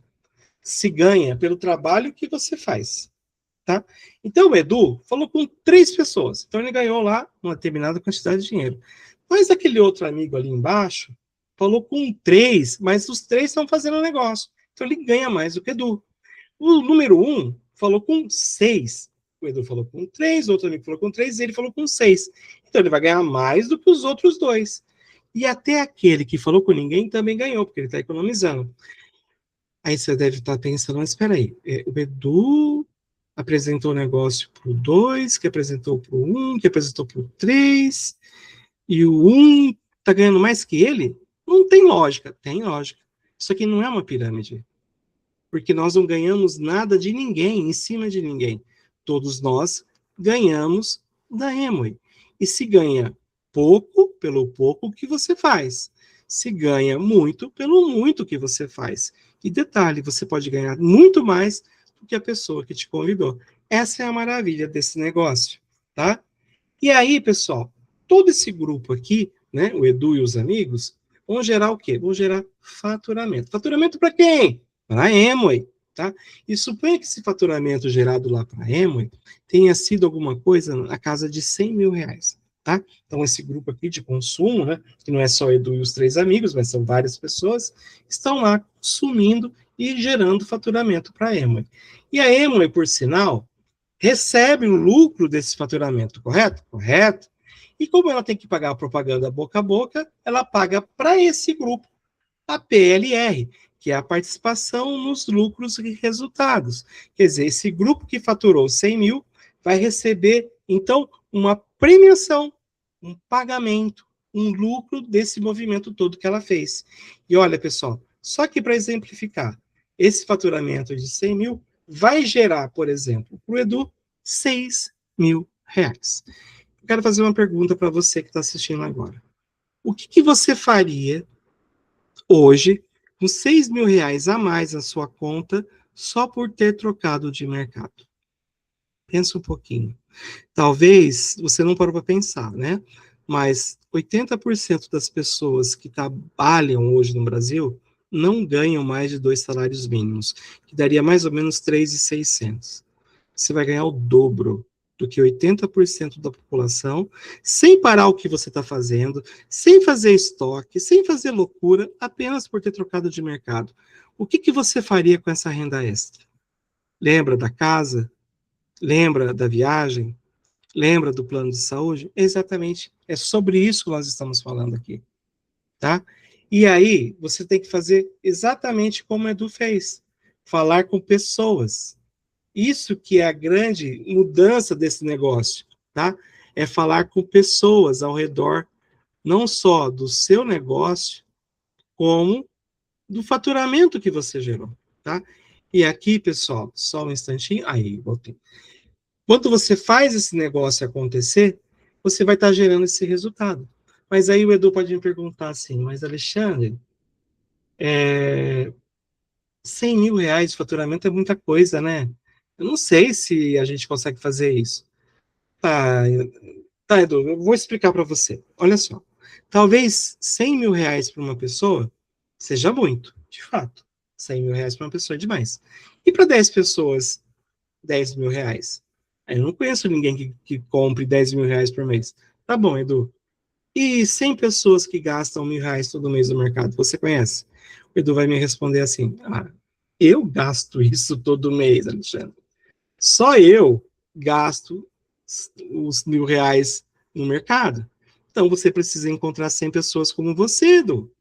Se ganha pelo trabalho que você faz, tá? Então, o Edu falou com 3 pessoas. Então, ele ganhou lá uma determinada quantidade de dinheiro. Mas aquele outro amigo ali embaixo falou com 3, mas os 3 estão fazendo o negócio. Então, ele ganha mais do que o Edu. O número 1 falou com 6. O Edu falou com 3, o outro amigo falou com 3, e ele falou com 6. Então, ele vai ganhar mais do que os outros 2. E até aquele que falou com ninguém também ganhou, porque ele está economizando. Aí você deve estar pensando, mas espera aí, o Edu apresentou o negócio para o 2, que apresentou para o 1, que apresentou para o 3, e o 1 está ganhando mais que ele? Não tem lógica. Tem lógica. Isso aqui não é uma pirâmide. Porque nós não ganhamos nada de ninguém, em cima de ninguém. Todos nós ganhamos da Amway. E se ganha pouco, pelo pouco que você faz. Se ganha muito, pelo muito que você faz. E detalhe, você pode ganhar muito mais do que a pessoa que te convidou. Essa é a maravilha desse negócio, tá? E aí, pessoal, todo esse grupo aqui, né, o Edu e os amigos, vão gerar o quê? Vão gerar faturamento. Faturamento para quem? Para a Amway, tá? E suponha que esse faturamento gerado lá para a Amway tenha sido alguma coisa na casa de 100 mil reais, tá? Então, esse grupo aqui de consumo, né, que não é só o Edu e os 3 amigos, mas são várias pessoas, estão lá consumindo e gerando faturamento para a Amway. E a Amway, por sinal, recebe o lucro desse faturamento, correto? Correto. E como ela tem que pagar a propaganda boca a boca, ela paga para esse grupo a PLR, que é a participação nos lucros e resultados. Quer dizer, esse grupo que faturou 100 mil vai receber, então, uma premiação, um pagamento, um lucro desse movimento todo que ela fez. E olha, pessoal, só que para exemplificar, esse faturamento de 100 mil vai gerar, por exemplo, para o Edu, 6 mil reais. Eu quero fazer uma pergunta para você que está assistindo agora. O que você faria hoje com 6 mil reais a mais na sua conta só por ter trocado de mercado? Pensa um pouquinho. Talvez você não parou para pensar, né? Mas 80% das pessoas que trabalham hoje no Brasil não ganham mais de 2 salários mínimos, que daria mais ou menos 3.600. Você vai ganhar o dobro do que 80% da população, sem parar o que você está fazendo, sem fazer estoque, sem fazer loucura, apenas por ter trocado de mercado. O que você faria com essa renda extra? Lembra da casa? Lembra da viagem? Lembra do plano de saúde? Exatamente. É sobre isso que nós estamos falando aqui, tá? E aí, você tem que fazer exatamente como o Edu fez. Falar com pessoas. Isso que é a grande mudança desse negócio, tá? É falar com pessoas ao redor, não só do seu negócio, como do faturamento que você gerou, tá? E aqui, pessoal, só um instantinho. Aí, voltei. Quando você faz esse negócio acontecer, você vai estar gerando esse resultado. Mas aí o Edu pode me perguntar assim, mas Alexandre, 100 mil reais de faturamento é muita coisa, né? Eu não sei se a gente consegue fazer isso. Tá, tá, Edu, eu vou explicar para você. Olha só. Talvez 100 mil reais para uma pessoa seja muito, de fato. 100 mil reais para uma pessoa é demais. E para 10 pessoas, 10 mil reais? Eu não conheço ninguém que compre 10 mil reais por mês. Tá bom, Edu. E 100 pessoas que gastam R$ 1.000 todo mês no mercado, você conhece? O Edu vai me responder assim: eu gasto isso todo mês, Alexandre. Só eu gasto os R$ 1.000 no mercado. Então você precisa encontrar 100 pessoas como você, Edu,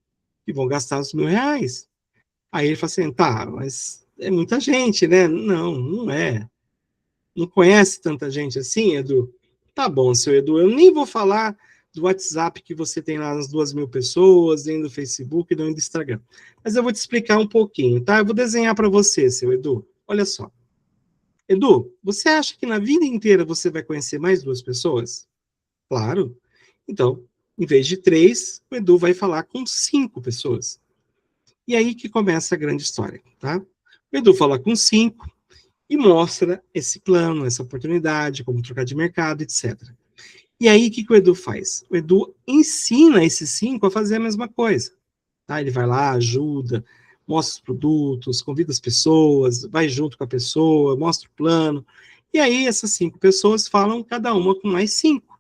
que vão gastar os R$ 1.000. Aí ele fala assim: tá, mas é muita gente, né? Não, não é. Não conhece tanta gente assim, Edu? Tá bom, seu Edu, eu nem vou falar do WhatsApp que você tem lá nas 2.000 pessoas, nem do Facebook, nem do Instagram. Mas eu vou te explicar um pouquinho, tá? Eu vou desenhar para você, seu Edu. Olha só. Edu, você acha que na vida inteira você vai conhecer mais 2 pessoas? Claro. Então, em vez de 3, o Edu vai falar com 5 pessoas. E aí que começa a grande história, tá? O Edu fala com 5 e mostra esse plano, essa oportunidade, como trocar de mercado, etc. E aí, o que o Edu faz? O Edu ensina esses 5 a fazer a mesma coisa. Tá? Ele vai lá, ajuda, mostra os produtos, convida as pessoas, vai junto com a pessoa, mostra o plano. E aí, essas 5 pessoas falam cada uma com mais 5,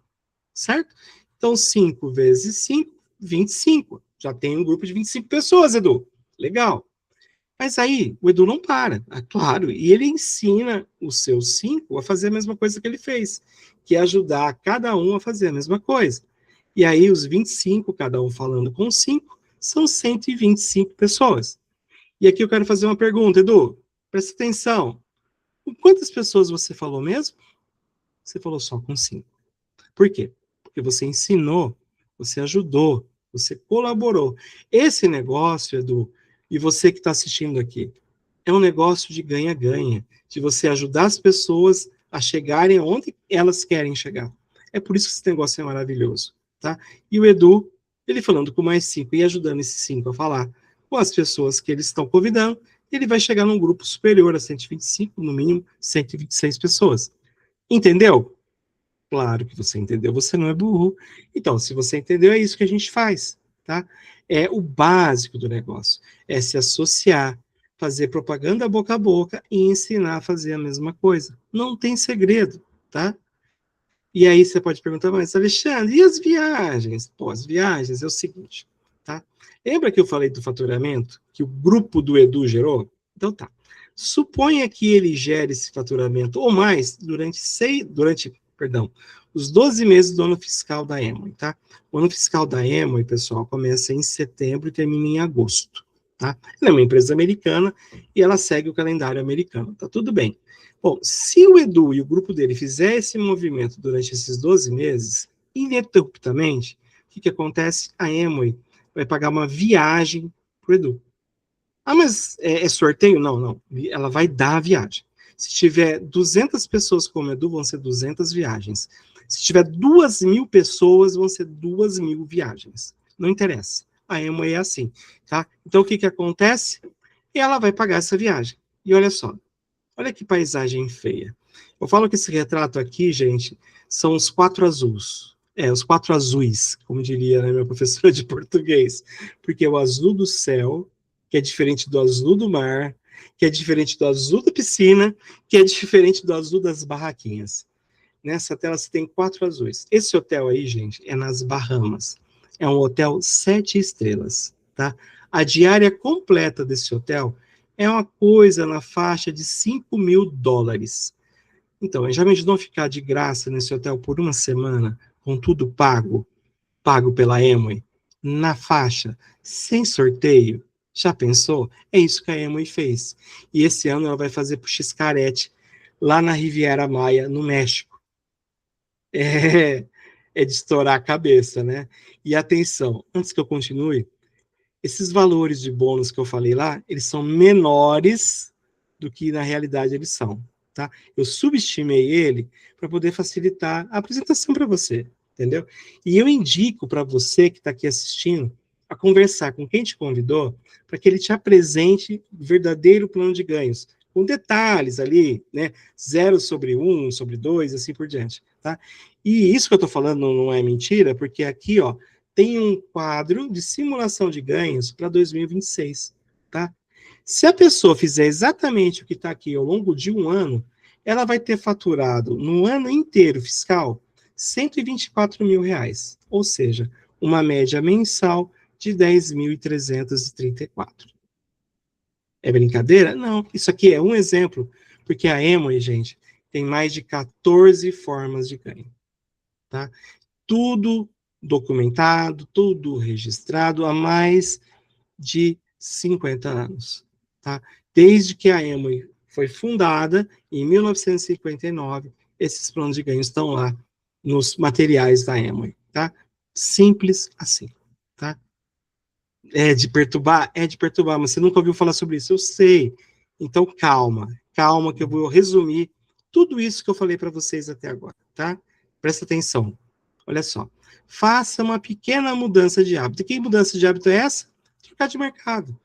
certo? Então, 5 vezes 5, 25. Já tem um grupo de 25 pessoas, Edu. Legal. Mas aí, o Edu não para, claro, e ele ensina os seus 5 a fazer a mesma coisa que ele fez, que é ajudar cada um a fazer a mesma coisa. E aí, os 25, cada um falando com 5, são 125 pessoas. E aqui eu quero fazer uma pergunta, Edu, presta atenção. Com quantas pessoas você falou mesmo? Você falou só com 5. Por quê? Porque você ensinou, você ajudou, você colaborou. Esse negócio, Edu, e você que está assistindo aqui, é um negócio de ganha-ganha, de você ajudar as pessoas a chegarem onde elas querem chegar. É por isso que esse negócio é maravilhoso, tá? E o Edu, ele falando com mais 5 e ajudando esses 5 a falar com as pessoas que eles estão convidando, ele vai chegar num grupo superior a 125, no mínimo 126 pessoas. Entendeu? Claro que você entendeu, você não é burro. Então, se você entendeu, é isso que a gente faz, tá? É o básico do negócio, é se associar, fazer propaganda boca a boca e ensinar a fazer a mesma coisa. Não tem segredo, tá? E aí você pode perguntar, mas Alexandre, e as viagens? Pô, as viagens é o seguinte, tá? Lembra que eu falei do faturamento que o grupo do Edu gerou? Então tá. Suponha que ele gere esse faturamento ou mais os 12 meses do ano fiscal da Emoi, tá? O ano fiscal da Emoi, pessoal, começa em setembro e termina em agosto, tá? Ela é uma empresa americana e ela segue o calendário americano, tá tudo bem. Bom, se o Edu e o grupo dele fizer esse movimento durante esses 12 meses, ininterruptamente, o que acontece? A Emoi vai pagar uma viagem para o Edu. Ah, mas é sorteio? Não, não. Ela vai dar a viagem. Se tiver 200 pessoas como Edu, vão ser 200 viagens. Se tiver 2.000 pessoas, vão ser 2.000 viagens. Não interessa. A Emoi é assim, tá? Então, o que acontece? Ela vai pagar essa viagem. E olha só, olha que paisagem feia. Eu falo que esse retrato aqui, gente, são os 4 azuis. Os 4 azuis, como diria, né, minha professora de português. Porque é o azul do céu, que é diferente do azul do mar, que é diferente do azul da piscina, que é diferente do azul das barraquinhas. Nessa tela você tem 4 azuis. Esse hotel aí, gente, é nas Bahamas. É um hotel 7 estrelas, tá? A diária completa desse hotel é uma coisa na faixa de US$ 5.000. Então, já imaginou ficar de graça nesse hotel por uma semana, com tudo pago pela Emoi? na faixa, sem sorteio. Já pensou? É isso que a Amway fez. E esse ano ela vai fazer pro Xcaret, lá na Riviera Maya, no México. É de estourar a cabeça, né? E atenção, antes que eu continue, esses valores de bônus que eu falei lá, eles são menores do que na realidade eles são, tá? Eu subestimei ele para poder facilitar a apresentação para você, entendeu? E eu indico para você que está aqui assistindo a conversar com quem te convidou para que ele te apresente o verdadeiro plano de ganhos, com detalhes ali, né? 0/1, sobre 2, assim por diante, tá? E isso que eu estou falando não é mentira, porque aqui, ó, tem um quadro de simulação de ganhos para 2026, tá? Se a pessoa fizer exatamente o que está aqui ao longo de um ano, ela vai ter faturado no ano inteiro fiscal R$ 124.000, ou seja, uma média mensal de 10.334. É brincadeira? Não, isso aqui é um exemplo, porque a Amway, gente, tem mais de 14 formas de ganho, tá? Tudo documentado, tudo registrado há mais de 50 anos, tá? Desde que a Amway foi fundada, em 1959, esses planos de ganho estão lá nos materiais da Amway, tá? Simples assim, tá? É de perturbar? É de perturbar, mas você nunca ouviu falar sobre isso, eu sei. Então, calma, calma que eu vou resumir tudo isso que eu falei para vocês até agora, tá? Presta atenção. Olha só. Faça uma pequena mudança de hábito. E que mudança de hábito é essa? Trocar de mercado.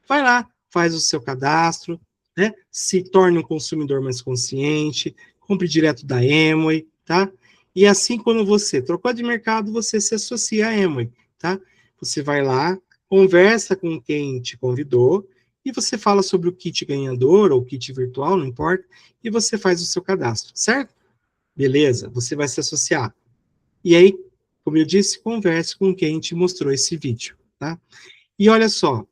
Vai lá, faz o seu cadastro, né? Se torne um consumidor mais consciente, compre direto da Amway, tá? E assim, quando você trocou de mercado, você se associa à Amway, tá? Você vai lá, conversa com quem te convidou, e você fala sobre o kit ganhador, ou kit virtual, não importa, e você faz o seu cadastro, certo? Beleza, você vai se associar. E aí, como eu disse, converse com quem te mostrou esse vídeo, tá? E olha só,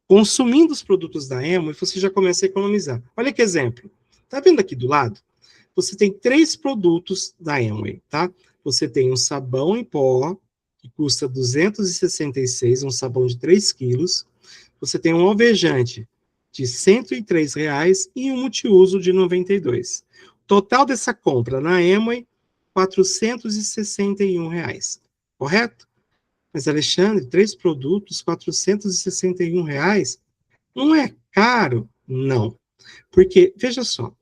consumindo os produtos da Amway, você já começa a economizar. Olha que exemplo. Tá vendo aqui do lado? Você tem 3 produtos da Amway, tá? Você tem um sabão em pó, que custa R$ 266, um sabão de 3 quilos. Você tem um alvejante de R$ 103 e um multiuso de R$ 92. Total dessa compra na Amway, R$ 461, correto? Mas, Alexandre, 3 produtos, R$ 461, não é caro? Não. Porque, veja só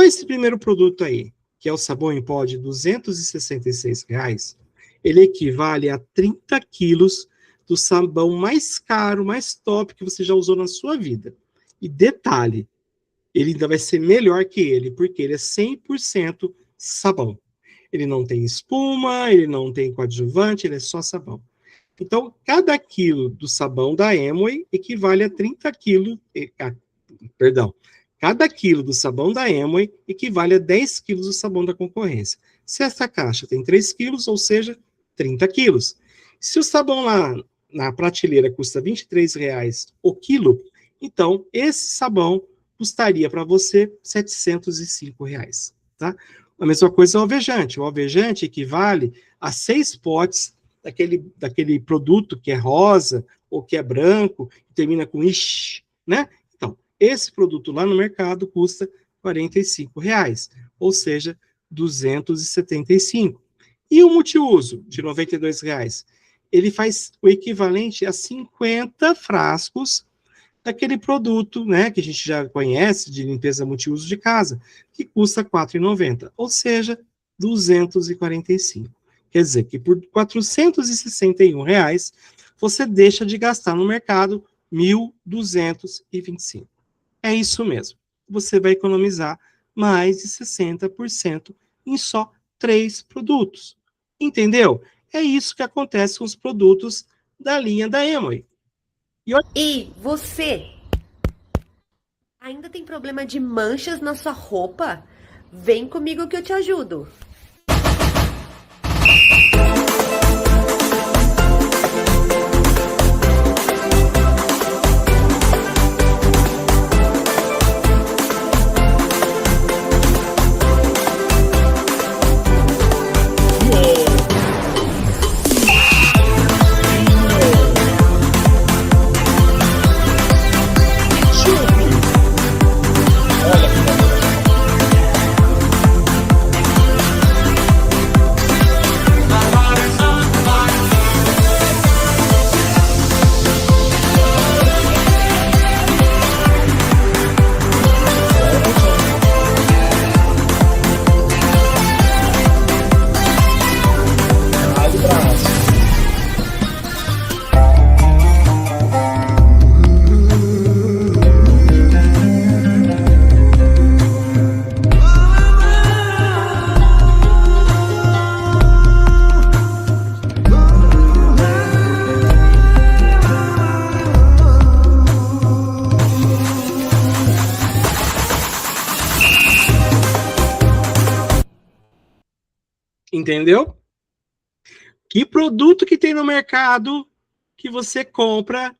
esse primeiro produto aí, que é o sabão em pó de R$ 266, ele equivale a 30 quilos do sabão mais caro, mais top que você já usou na sua vida. E detalhe, ele ainda vai ser melhor que ele, porque ele é 100% sabão. Ele não tem espuma, ele não tem coadjuvante, ele é só sabão. Então, cada quilo do sabão da Amway equivale a 30 quilos, perdão, cada quilo do sabão da Amway equivale a 10 quilos do sabão da concorrência. Se essa caixa tem 3 quilos, ou seja, 30 quilos. Se o sabão lá na prateleira custa R$ 23 o quilo, então esse sabão custaria para você R$ 705, tá? A mesma coisa é o alvejante. O alvejante equivale a 6 potes daquele produto que é rosa ou que é branco, que termina com ish, né? Então, esse produto lá no mercado custa R$ 45, ou seja, 275. E o multiuso, de R$ 92, ele faz o equivalente a 50 frascos daquele produto, né, que a gente já conhece, de limpeza multiuso de casa, que custa R$ 4,90, ou seja, 245. Quer dizer que por R$ 461, você deixa de gastar no mercado R$ 1.225. É isso mesmo. Você vai economizar mais de 60% em só 3 produtos. Entendeu? É isso que acontece com os produtos da linha da Amway. E você ainda tem problema de manchas na sua roupa? Vem comigo que eu te ajudo. Entendeu? Que produto que tem no mercado que você compra,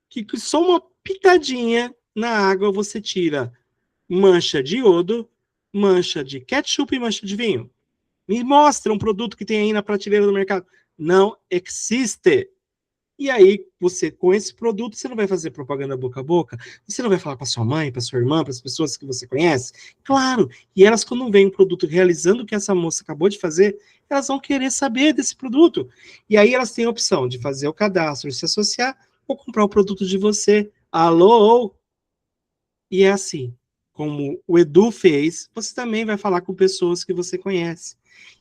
que só uma pitadinha na água você tira mancha de iodo, mancha de ketchup e mancha de vinho. Me mostra um produto que tem aí na prateleira do mercado. Não existe. E aí, você, com esse produto, você não vai fazer propaganda boca a boca? Você não vai falar para sua mãe, para sua irmã, para as pessoas que você conhece? Claro. E elas, quando veem um produto realizando o que essa moça acabou de fazer, elas vão querer saber desse produto. E aí, elas têm a opção de fazer o cadastro, de se associar, ou comprar o produto de você. Alô? E é assim. Como o Edu fez, você também vai falar com pessoas que você conhece.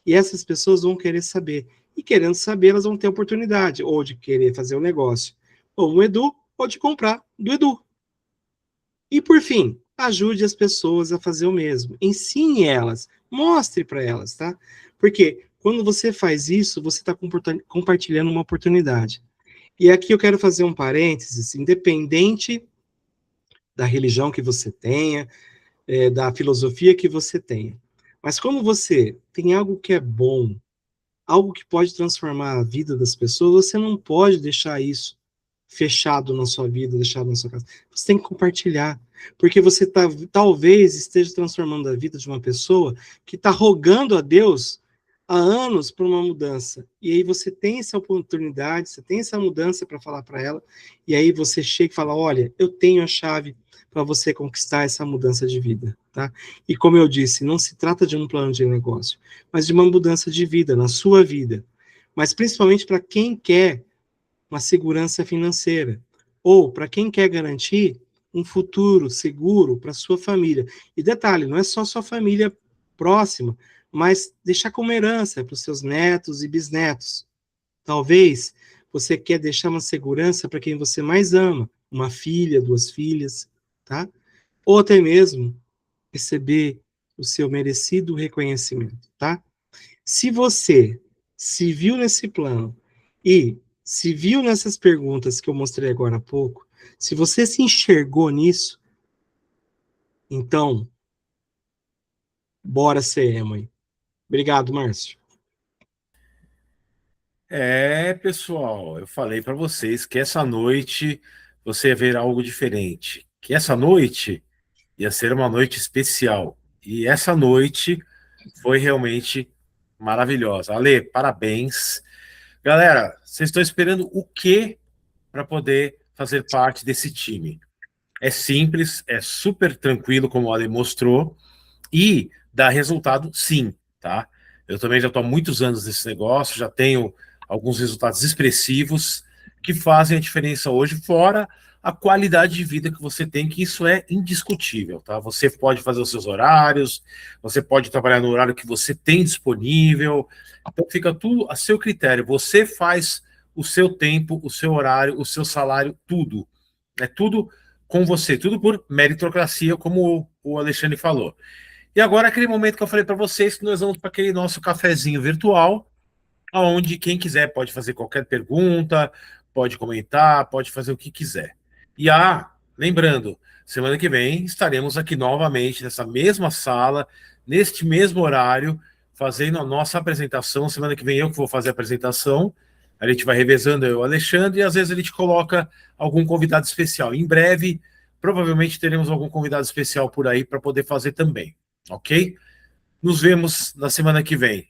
E essas pessoas vão querer saber. E querendo saber, elas vão ter oportunidade, ou de querer fazer o negócio, ou no Edu, ou de comprar do Edu. E por fim, ajude as pessoas a fazer o mesmo. Ensine elas, mostre para elas, tá? Porque quando você faz isso, você está compartilhando uma oportunidade. E aqui eu quero fazer um parênteses, independente da religião que você tenha, da filosofia que você tenha. Mas quando você tem algo que é bom, algo que pode transformar a vida das pessoas, você não pode deixar isso fechado na sua vida, deixado na sua casa. Você tem que compartilhar, porque você talvez esteja transformando a vida de uma pessoa que está rogando a Deus há anos por uma mudança. E aí você tem essa oportunidade, você tem essa mudança para falar para ela, e aí você chega e fala, olha, eu tenho a chave para você conquistar essa mudança de vida, tá? E como eu disse, não se trata de um plano de negócio, mas de uma mudança de vida, na sua vida. Mas principalmente para quem quer uma segurança financeira, ou para quem quer garantir um futuro seguro para sua família. E detalhe, não é só sua família próxima, mas deixar como herança para os seus netos e bisnetos. Talvez você quer deixar uma segurança para quem você mais ama, uma filha, duas filhas, tá? Ou até mesmo receber o seu merecido reconhecimento, tá? Se você se viu nesse plano e se viu nessas perguntas que eu mostrei agora há pouco, se você se enxergou nisso, então, bora ser emo aí. Obrigado, Márcio. Pessoal, eu falei para vocês que essa noite você ia ver algo diferente. Que essa noite ia ser uma noite especial. E essa noite foi realmente maravilhosa. Ale, parabéns. Galera, vocês estão esperando o quê para poder fazer parte desse time? É simples, é super tranquilo, como o Ale mostrou, e dá resultado sim, tá? Eu também já estou há muitos anos nesse negócio, já tenho alguns resultados expressivos que fazem a diferença hoje, fora a qualidade de vida que você tem, que isso é indiscutível, tá? Você pode fazer os seus horários, você pode trabalhar no horário que você tem disponível, então fica tudo a seu critério. Você faz o seu tempo, o seu horário, o seu salário, tudo. É tudo com você, tudo por meritocracia, como o Alexandre falou. E agora aquele momento que eu falei para vocês, que nós vamos para aquele nosso cafezinho virtual, onde quem quiser pode fazer qualquer pergunta, pode comentar, pode fazer o que quiser. E lembrando, semana que vem estaremos aqui novamente nessa mesma sala, neste mesmo horário, fazendo a nossa apresentação. Semana que vem eu que vou fazer a apresentação. A gente vai revezando eu e o Alexandre, e às vezes a gente coloca algum convidado especial. Em breve, provavelmente teremos algum convidado especial por aí para poder fazer também, ok? Nos vemos na semana que vem.